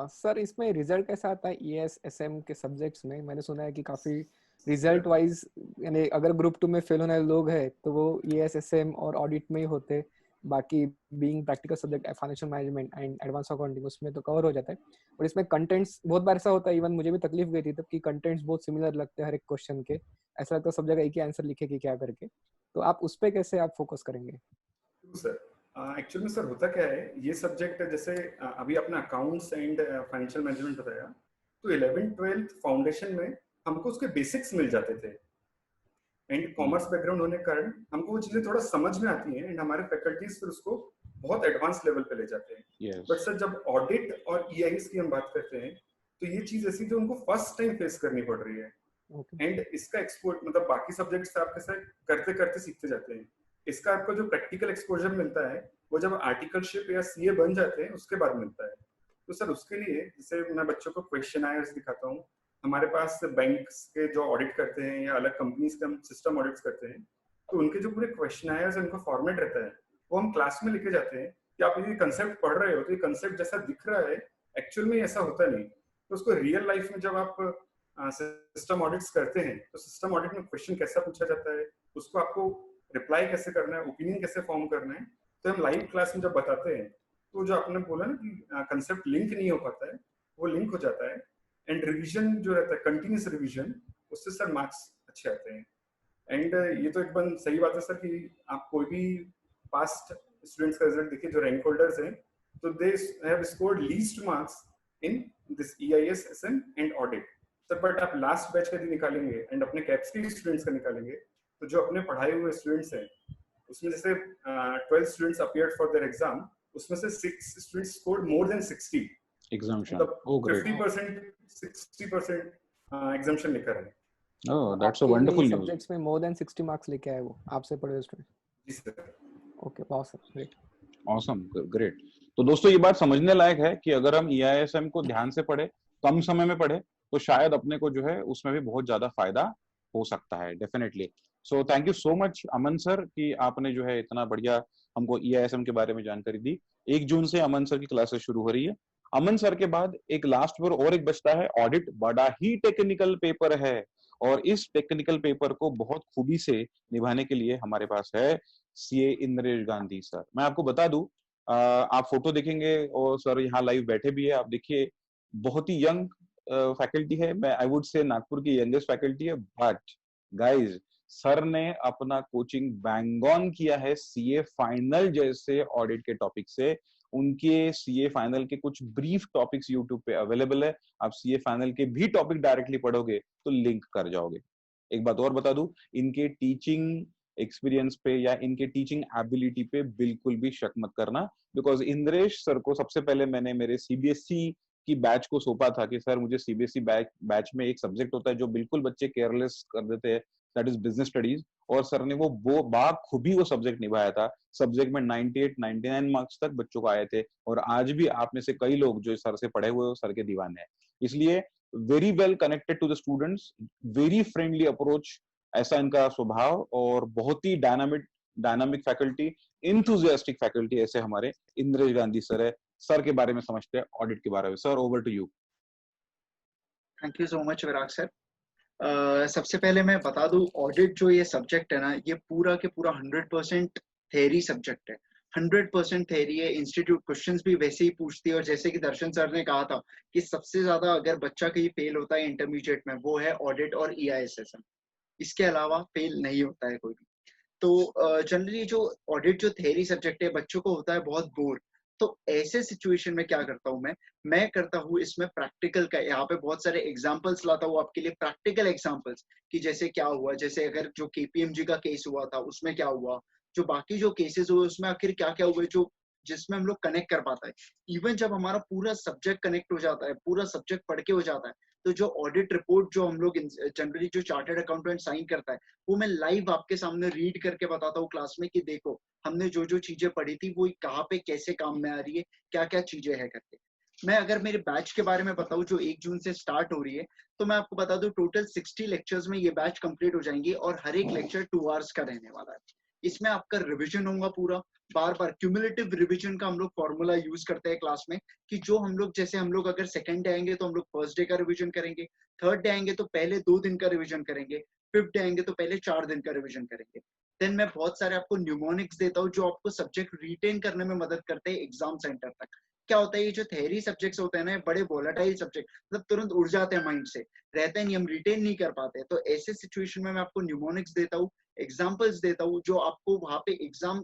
Sir इसमें रिजल्ट कैसा आता है ES SM के सब्जेक्ट्स में? मैंने सुना है कि काफी रिजल्ट वाइज, यानी अगर ग्रुप 2 में फेल होने वाले लोग हैं तो वो ES SM और ऑडिट में ही होते, बाकी being practical subject financial management and advance accounting उसमें तो कवर हो जाता है. और इसमें कंटेंट्स बहुत बार ऐसा होता है, इवन मुझे भी तकलीफ गई थी तब कि कंटेंट्स बहुत सिमिलर लगते हैं हर एक क्वेश्चन के. ऐसा लगता है सब जगह एक ही आंसर लिखे कि क्या करके. तो आप उस पे कैसे आप फोकस करेंगे? सर एक्चुअली में सर होता क्या है, ये सब्जेक्ट जैसे अभी अपना अकाउंट्स एंड फाइनेंशियल मैनेजमेंट बताया, तो 11th 12th फाउंडेशन में हमको उसके बेसिक्स मिल जाते थे एंड कॉमर्स बैकग्राउंड होने के कारण हमको वो चीजें थोड़ा समझ में आती हैं एंड हमारे फैकल्टीज फिर उसको बहुत एडवांस लेवल पे ले जाते हैं. बट सर जब ऑडिट और EIS की हम बात करते हैं तो ये चीज ऐसी जो उनको फर्स्ट टाइम फेस करनी पड़ रही है. एंड इसका एक्सपोर्ट मतलब बाकी सब्जेक्ट्स आपके साथ करते करते सीखते जाते हैं. इसका आपको जो प्रैक्टिकल एक्सपोजर मिलता है वो जब आर्टिकलशिप या CA बन जाते हैं उसके बाद मिलता है. तो सर उसके लिए जैसे मैं बच्चों को क्वेश्चनायर्स दिखाता हूँ. हमारे पास बैंक्स के जो ऑडिट करते हैं या अलग कंपनीज के हम सिस्टम ऑडिट्स करते हैं, तो उनके जो पूरे क्वेश्चनायर्स उनका फॉर्मेट रहता है वो हम क्लास में लेके जाते हैं कि आप ये कंसेप्ट पढ़ रहे हो तो ये कंसेप्ट जैसा दिख रहा है एक्चुअल में ऐसा होता नहीं. तो उसको रियल लाइफ में जब आप सिस्टम ऑडिट्स करते हैं तो सिस्टम ऑडिट में क्वेश्चन कैसा पूछा जाता है, उसको आपको रिप्लाई कैसे करना है, ओपिनियन कैसे फॉर्म करना है, तो हम लाइव क्लास में जब बताते हैं तो जो आपने बोला ना कि कंसेप्ट लिंक नहीं हो पाता है, वो लिंक हो जाता है. एंड रिवीजन जो रहता है, कंटिन्यूस रिवीजन, उससे सर मार्क्स अच्छे आते हैं. एंड ये तो एकदम सही बात है सर कि आप कोई भी पास्ट स्टूडेंट्स का रिजल्ट देखिए जो रैंक होल्डर्स हैं, तो they have scored least marks in this EIS SM and audit. Sir but आप लास्ट बैच का भी निकालेंगे एंड अपने कैप्स के स्टूडेंट्स का निकालेंगे तो जो अपने पढ़ाए हुए स्टूडेंट्स हैं उसमें जैसे 12 students appeared for their exam, उसमें से 6 students scored more than 60 exemption. मतलब 50% 60% एग्जाम्पशन लेकर आए. Oh, that's a wonderful news. Subjects में मोर देन 60 मार्क्स लेके आए वो आपसे पढ़े हुए स्टूडेंट. जी sir. Okay, awesome, great. Awesome, great. तो दोस्तों ये बात समझने लायक है कि अगर हम EISM को ध्यान से पढ़े, कम समय में पढ़े, तो शायद अपने को जो है उसमें भी बहुत ज्यादा फायदा हो सकता है. Definitely. So thank you so much Aman sir कि आपने जो है इतना बढ़िया हमको EISM के बारे में जानकारी दी. 1 जून से अमन सर की क्लासेस शुरू हो रही है. अमन सर के बाद एक लास्ट पेपर और एक बचता है ऑडिट. बड़ा ही टेक्निकल पेपर है और इस टेक्निकल पेपर को बहुत खूबी से निभाने के लिए हमारे पास है CA इंद्रेश गांधी सर. मैं आपको बता दूं, आप फोटो देखेंगे और सर यहाँ लाइव बैठे भी है. आप देखिए बहुत ही यंग फैकल्टी है. मैं आई वुड से नागपुर की यंगेस्ट फैकल्टी है. बट गाइज, सर ने अपना कोचिंग बैंग ऑन किया है CA फाइनल जैसे ऑडिट के टॉपिक से. उनके CA फाइनल के कुछ ब्रीफ टॉपिक्स यूट्यूब पे अवेलेबल है. आप CA फाइनल के भी टॉपिक डायरेक्टली पढ़ोगे तो लिंक कर जाओगे. एक बात और बता दूं, इनके टीचिंग एक्सपीरियंस पे या इनके टीचिंग एबिलिटी पे बिल्कुल भी शक मत करना, बिकॉज इंद्रेश सर को सबसे पहले मैंने मेरे CBSE की बैच को सौंपा था कि सर मुझे CBSE बैच में एक सब्जेक्ट होता है जो बिल्कुल बच्चे केयरलेस कर देते हैं, दैट इज बिजनेस स्टडीज. और सर ने वो बाखूबी वो सब्जेक्ट निभाया था. सब्जेक्ट में 98 99 मार्क्स तक बच्चों को आए थे. और आज भी आप में से कई लोग जो सर से पढ़े हुए सर के दीवाने हैं. इसलिए very well connected to the students, very friendly approach, ऐसा इनका स्वभाव, और बहुत ही डायनामिक फैकल्टी, इंथुजियास्टिक फैकल्टी ऐसे हमारे इंद्रेश गांधी सर है. सर के बारे में समझते हैं, ऑडिट के बारे में. Sir, over to you. Thank you so much Virag sir. सबसे पहले मैं बता दूं, ऑडिट जो ये सब्जेक्ट है ना, ये पूरा के पूरा 100% थ्योरी सब्जेक्ट है. 100% थ्योरी है, इंस्टीट्यूट क्वेश्चंस भी वैसे ही पूछती है, और जैसे कि दर्शन सर ने कहा था कि सबसे ज्यादा अगर बच्चा कहीं फेल होता है इंटरमीडिएट में वो है ऑडिट और EISSM, इसके अलावा फेल नहीं होता है कोई भी। तो जनरली जो ऑडिट जो थ्योरी सब्जेक्ट है बच्चों को होता है बहुत बोर, तो ऐसे सिचुएशन में क्या करता हूँ मैं करता हूँ इसमें प्रैक्टिकल का, यहाँ पे बहुत सारे एग्जांपल्स लाता हूँ आपके लिए, प्रैक्टिकल एग्जांपल्स कि जैसे क्या हुआ, जैसे अगर जो KPMG का केस हुआ था उसमें क्या हुआ, जो बाकी जो केसेस हुए उसमें आखिर क्या क्या हुए, जो जिसमें हम लोग कनेक्ट कर पाता है। इवन जब हमारा पूरा सब्जेक्ट कनेक्ट हो जाता है, पूरा सब्जेक्ट पढ़ के हो जाता है, तो जो ऑडिट रिपोर्ट जो हम लोग जनरली जो चार्टर्ड अकाउंटेंट साइन करता है वो मैं लाइव आपके सामने रीड करके बताता हूँ क्लास में कि देखो हमने जो जो चीजें पढ़ी थी वो कहाँ पे कैसे काम में आ रही है, क्या क्या चीजें है करके। मैं अगर मेरे बैच के बारे में बताऊं जो 1 जून से स्टार्ट हो रही है, तो मैं आपको बता दूं टोटल 60 लेक्चर्स में ये बैच कंप्लीट हो जाएंगी और हर एक लेक्चर 2 आवर्स का रहने वाला है। इसमें आपका रिविजन होगा पूरा, बार बार क्यूमुलेटिव रिविजन का हम लोग फॉर्मूला यूज करते हैं क्लास में कि जो हम लोग जैसे हम लोग अगर सेकंड डे आएंगे तो हम लोग फर्स्ट डे का रिविजन करेंगे, थर्ड डे आएंगे तो पहले 2 दिन का रिविजन करेंगे, फिफ्थ डे आएंगे तो पहले 4 दिन का रिविजन करेंगे। देन मैं बहुत सारे आपको न्यूमोनिक्स देता हूँ जो आपको सब्जेक्ट रिटेन करने में मदद करते हैं एग्जाम सेंटर तक। क्या होता है ये जो थ्योरी सब्जेक्ट्स होते हैं ना बड़े वोलेटाइल सब्जेक्ट, मतलब तुरंत उड़ जाते हैं माइंड से, रहते नहीं, हम रिटेन नहीं कर पाते। तो ऐसे सिचुएशन में मैं आपको न्यूमोनिक्स देता हूँ, एग्जाम्पल्स देता हूँ जो आपको वहां पे एग्जाम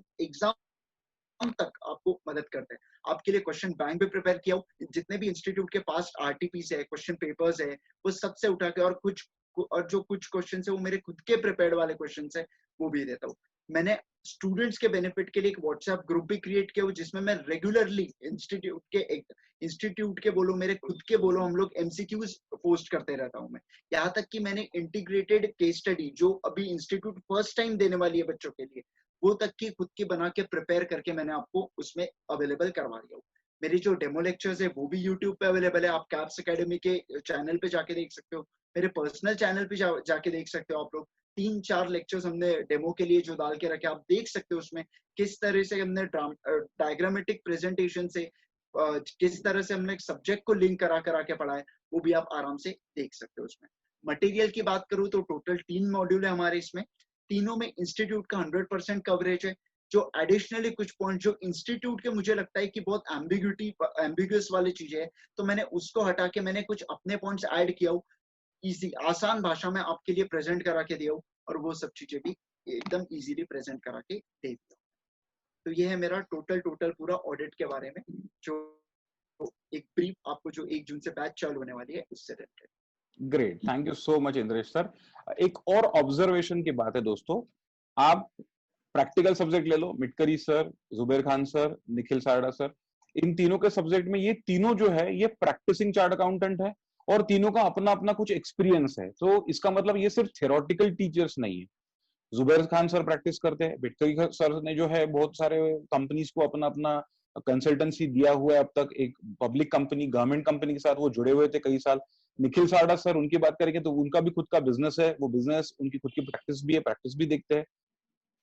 तक आपको मदद करते हैं। आपके लिए क्वेश्चन बैंक भी प्रिपेयर किया हूँ, जितने भी इंस्टीट्यूट के पास RTPs है, क्वेश्चन पेपर्स है, वो सबसे उठा के और जो कुछ क्वेश्चन है वो मेरे खुद के प्रिपेयर्ड वाले क्वेश्चन है वो भी देता हूँ। मैंने स्टूडेंट्स के बेनिफिट के लिए एक व्हाट्सएप ग्रुप भी क्रिएट किया हुआ जिसमें मैं रेगुलरली इंस्टीट्यूट के बोलो, मेरे खुद के बोलो, हम लोग MCQs पोस्ट करते रहता हूँ मैं। यहाँ तक कि मैंने इंटीग्रेटेड केस स्टडी जो अभी इंस्टीट्यूट फर्स्ट टाइम देने वाली है बच्चों के लिए, वो तक की खुद की बना के प्रिपेयर करके मैंने आपको उसमें अवेलेबल करवा दिया हूँ। मेरी जो डेमो लेक्चर्स है वो भी यूट्यूब पे अवेलेबल है, आप कैप्स एकेडमी के चैनल पे जाके देख सकते हो, मेरे पर्सनल चैनल पे जाके देख सकते हो आप लोग। 3-4 लेक्चर्स हमने डेमो के लिए जो डाल के रखे, आप देख सकते हो उसमें किस तरह से हमने डायग्रामेटिक प्रेजेंटेशन से किस तरह से हमने सब्जेक्ट को लिंक करा के पढ़ा है, वो भी आप आराम से देख सकते हो उसमें। मटेरियल की बात करूँ तो टोटल 3 मॉड्यूल है हमारे इसमें, तीनों में इंस्टीट्यूट का 100% कवरेज है। जो एडिशनली कुछ पॉइंट जो इंस्टीट्यूट के मुझे लगता है कि बहुत एम्बिगुअस वाली चीजें है, तो मैंने उसको हटा के मैंने कुछ अपने पॉइंट्स ऐड किया हूँ, इजी आसान भाषा में आपके लिए प्रेजेंट करा के दिया हूँ, और वो सब चीजें भी एकदम इजीली प्रेजेंट करा के दे दिया। तो ये है मेरा टोटल पूरा ऑडिट के बारे में, जो एक ब्रीफ आपको जो 1 जून से बैच चालू होने वाली है उससे related. Great, thank you so much Indresh sir. एक और ऑब्जर्वेशन की बात है दोस्तों, आप प्रैक्टिकल सब्जेक्ट ले लो, Mitkari sir, Zubair Khan sir, Nikhil Sarda sir, इन तीनों के सब्जेक्ट में ये तीनों जो है ये प्रैक्टिसिंग चार्ट अकाउंटेंट है और तीनों का अपना अपना कुछ एक्सपीरियंस है। तो इसका मतलब ये सिर्फ थ्योरेटिकल टीचर्स नहीं है। जुबैर खान सर प्रैक्टिस करते हैं, मिटकरी सर ने जो है बहुत सारे कंपनीज को अपना अपना कंसल्टेंसी दिया हुआ है अब तक, एक पब्लिक कंपनी, गवर्नमेंट कंपनी के साथ वो जुड़े हुए थे कई साल। निखिल सारडा सर, उनकी बात करेंगे तो उनका भी खुद का बिजनेस है, वो बिजनेस, उनकी खुद की प्रैक्टिस भी है, प्रैक्टिस भी देखते हैं।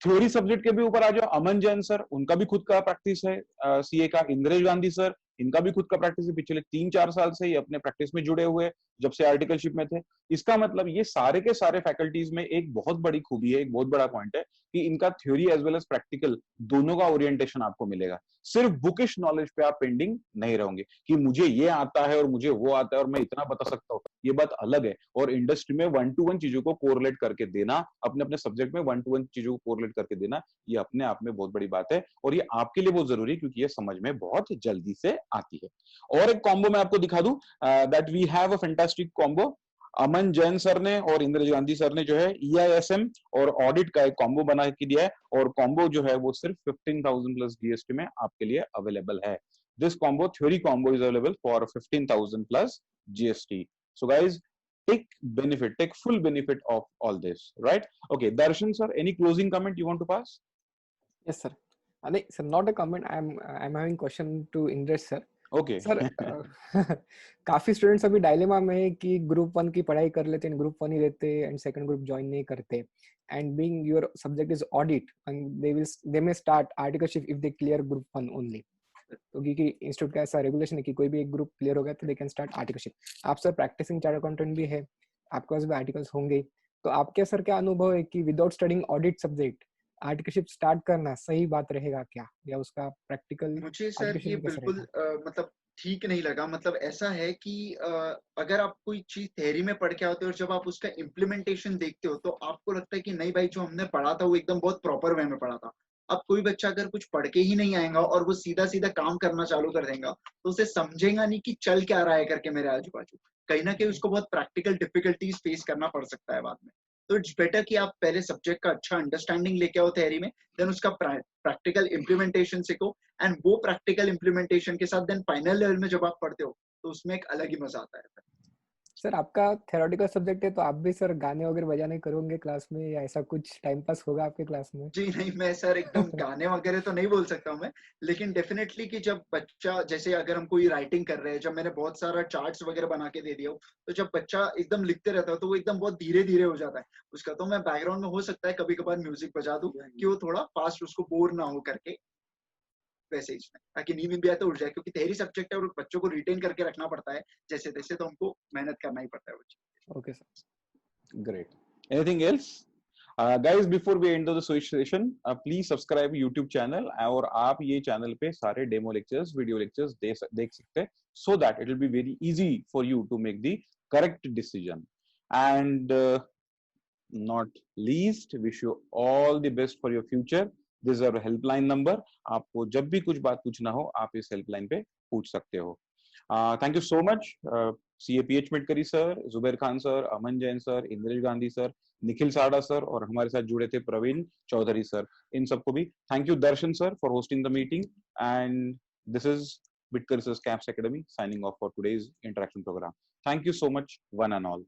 थ्योरी सब्जेक्ट के भी ऊपर आ जाओ, अमन जैन सर, उनका भी खुद का प्रैक्टिस है CA का। इंद्रेश गांधी सर, इनका भी खुद का प्रैक्टिस है, पिछले 3-4 साल से ये अपने प्रैक्टिस में जुड़े हुए, जब से आर्टिकलशिप में थे। इसका मतलब ये सारे के सारे फैकल्टीज में एक बहुत बड़ी खूबी है, एक बहुत बड़ा पॉइंट है कि इनका theory as well as practical दोनों का ओरिएंटेशन आपको मिलेगा। सिर्फ बुकिश नॉलेज पे आप पेंडिंग नहीं रहोगे कि मुझे ये आता है और मुझे वो आता है और मैं इतना बता सकता हूँ, ये बात अलग है। और इंडस्ट्री में 1-to-1 चीजों को कोरिलेट करके देना, अपने अपने सब्जेक्ट में 1-to-1 चीजों को कोरिलेट करके देना, ये अपने आप में बहुत बड़ी बात है और ये आपके लिए बहुत जरूरी है क्योंकि ये समझ में बहुत जल्दी से आती है। और एक कॉम्बो मैं आपको दिखा दूं, that we have a fantastic combo. Aman Jain sir ने और इंद्रेश गांधी सर ने जो है EISM और ऑडिट का एक कॉम्बो बना के दिया है और कॉम्बो जो है वो सिर्फ 15,000 प्लस GST में आपके लिए अवेलेबल है। This combo, theory combo, is available for 15,000 plus GST. So guys, take full benefit of all this, right? Okay, Darshan sir, any closing comment you want to pass? Yes sir. Sir, not a comment. I'm having question to Indresh sir. Okay. Sir काफी students अभी dilemma में है कि group 1 की पढ़ाई कर लेते हैं, ग्रुप 1 ही लेते हैं एंड सेकंड ग्रुप ज्वाइन नहीं करते, and being your subject is audit and they may start articleship if they clear group 1 only. तो क्योंकि इंस्टीट्यूट का ऐसा रेगुलेशन है कि कोई भी एक ग्रुप क्लियर हो गया तो दे कैन स्टार्ट आर्टिकलशिप। आप सर प्रैक्टिसिंग चार्ट अकाउंटेंट भी है, आपके पास भी आर्टिकल्स होंगे, तो आपके सर क्या अनुभव है कि without studying audit subject articleship start करना सही बात रहेगा क्या, या उसका प्रैक्टिकल मुझे सर ये एप्लीकेशन कैसे बिल्कुल रहेगा? मतलब ठीक नहीं लगा। मतलब ऐसा है कि अगर आप कोई चीज थ्योरी में पढ़ के आते हो और जब आप उसका इम्प्लीमेंटेशन देखते हो तो आपको लगता है कि नहीं भाई जो हमने पढ़ा था वो एकदम बहुत प्रॉपर वे में पढ़ा था। अब कोई बच्चा अगर कुछ पढ़ के ही नहीं आएगा और वो सीधा सीधा काम करना चालू कर देगा तो उसे समझेगा नहीं कि चल क्या रहा है करके मेरे आजू बाजू। कहीं ना कहीं उसको बहुत प्रैक्टिकल डिफिकल्टीज फेस करना पड़ सकता है बाद में। तो इट्स बेटर कि आप पहले सब्जेक्ट का अच्छा अंडरस्टैंडिंग लेके आओ थ्योरी में, देन उसका प्रैक्टिकल इम्प्लीमेंटेशन सीखो, एंड वो प्रैक्टिकल इम्प्लीमेंटेशन के साथ देन फाइनल लेवल में जब आप पढ़ते हो तो उसमें एक अलग ही मजा आता है। सर आपका थ्योरेटिकल सब्जेक्ट है तो आप भी सर गाने वगैरह बजाने करोगे क्लास में, या ऐसा कुछ टाइम पास होगा आपके क्लास में? जी नहीं, मैं सर एकदम गाने वगैरह तो नहीं बोल सकता हूँ मैं, लेकिन डेफिनेटली कि जब बच्चा, जैसे अगर हम कोई राइटिंग कर रहे हैं, जब मैंने बहुत सारा चार्ट्स वगैरह बना के दे दिया हो, तो जब बच्चा एकदम लिखते रहता है तो वो एकदम बहुत धीरे धीरे हो जाता है उसका, तो मैं बैकग्राउंड में हो सकता है कभी कभार म्यूजिक बजा दूं कि वो थोड़ा फास्ट उसको बोर ना हो करके, वैसे ही इसमें ताकि नींद भी आए तो उठ जाए, क्योंकि थ्योरी सब्जेक्ट है और बच्चों को रिटेन करके रखना पड़ता है जैसे तैसे, तो हमको मेहनत करना ही पड़ता है बच्चों। Okay sir, Great. Anything else? Guys, before we end the session, please subscribe YouTube channel और आप ये channel पे सारे demo lectures, video lectures देख सकते हैं, so that it will be very easy for you to make the correct decision. And not least, wish you all the best for your future. This is our helpline number. आपको जब भी कुछ बात पूछना हो आप इस helpline पे पूछ सकते हो. Thank you so much. CAPH Mitkari sir, Zubair Khan sir, Aman Jain sir, Indresh Gandhi sir, Nikhil साड़ा सर और हमारे साथ जुड़े थे प्रवीण चौधरी सर, इन सबको भी thank you Darshan sir for hosting the meeting. And this is Bitker Sir's Camps Academy signing off for today's interaction program. Thank you so much, one and all.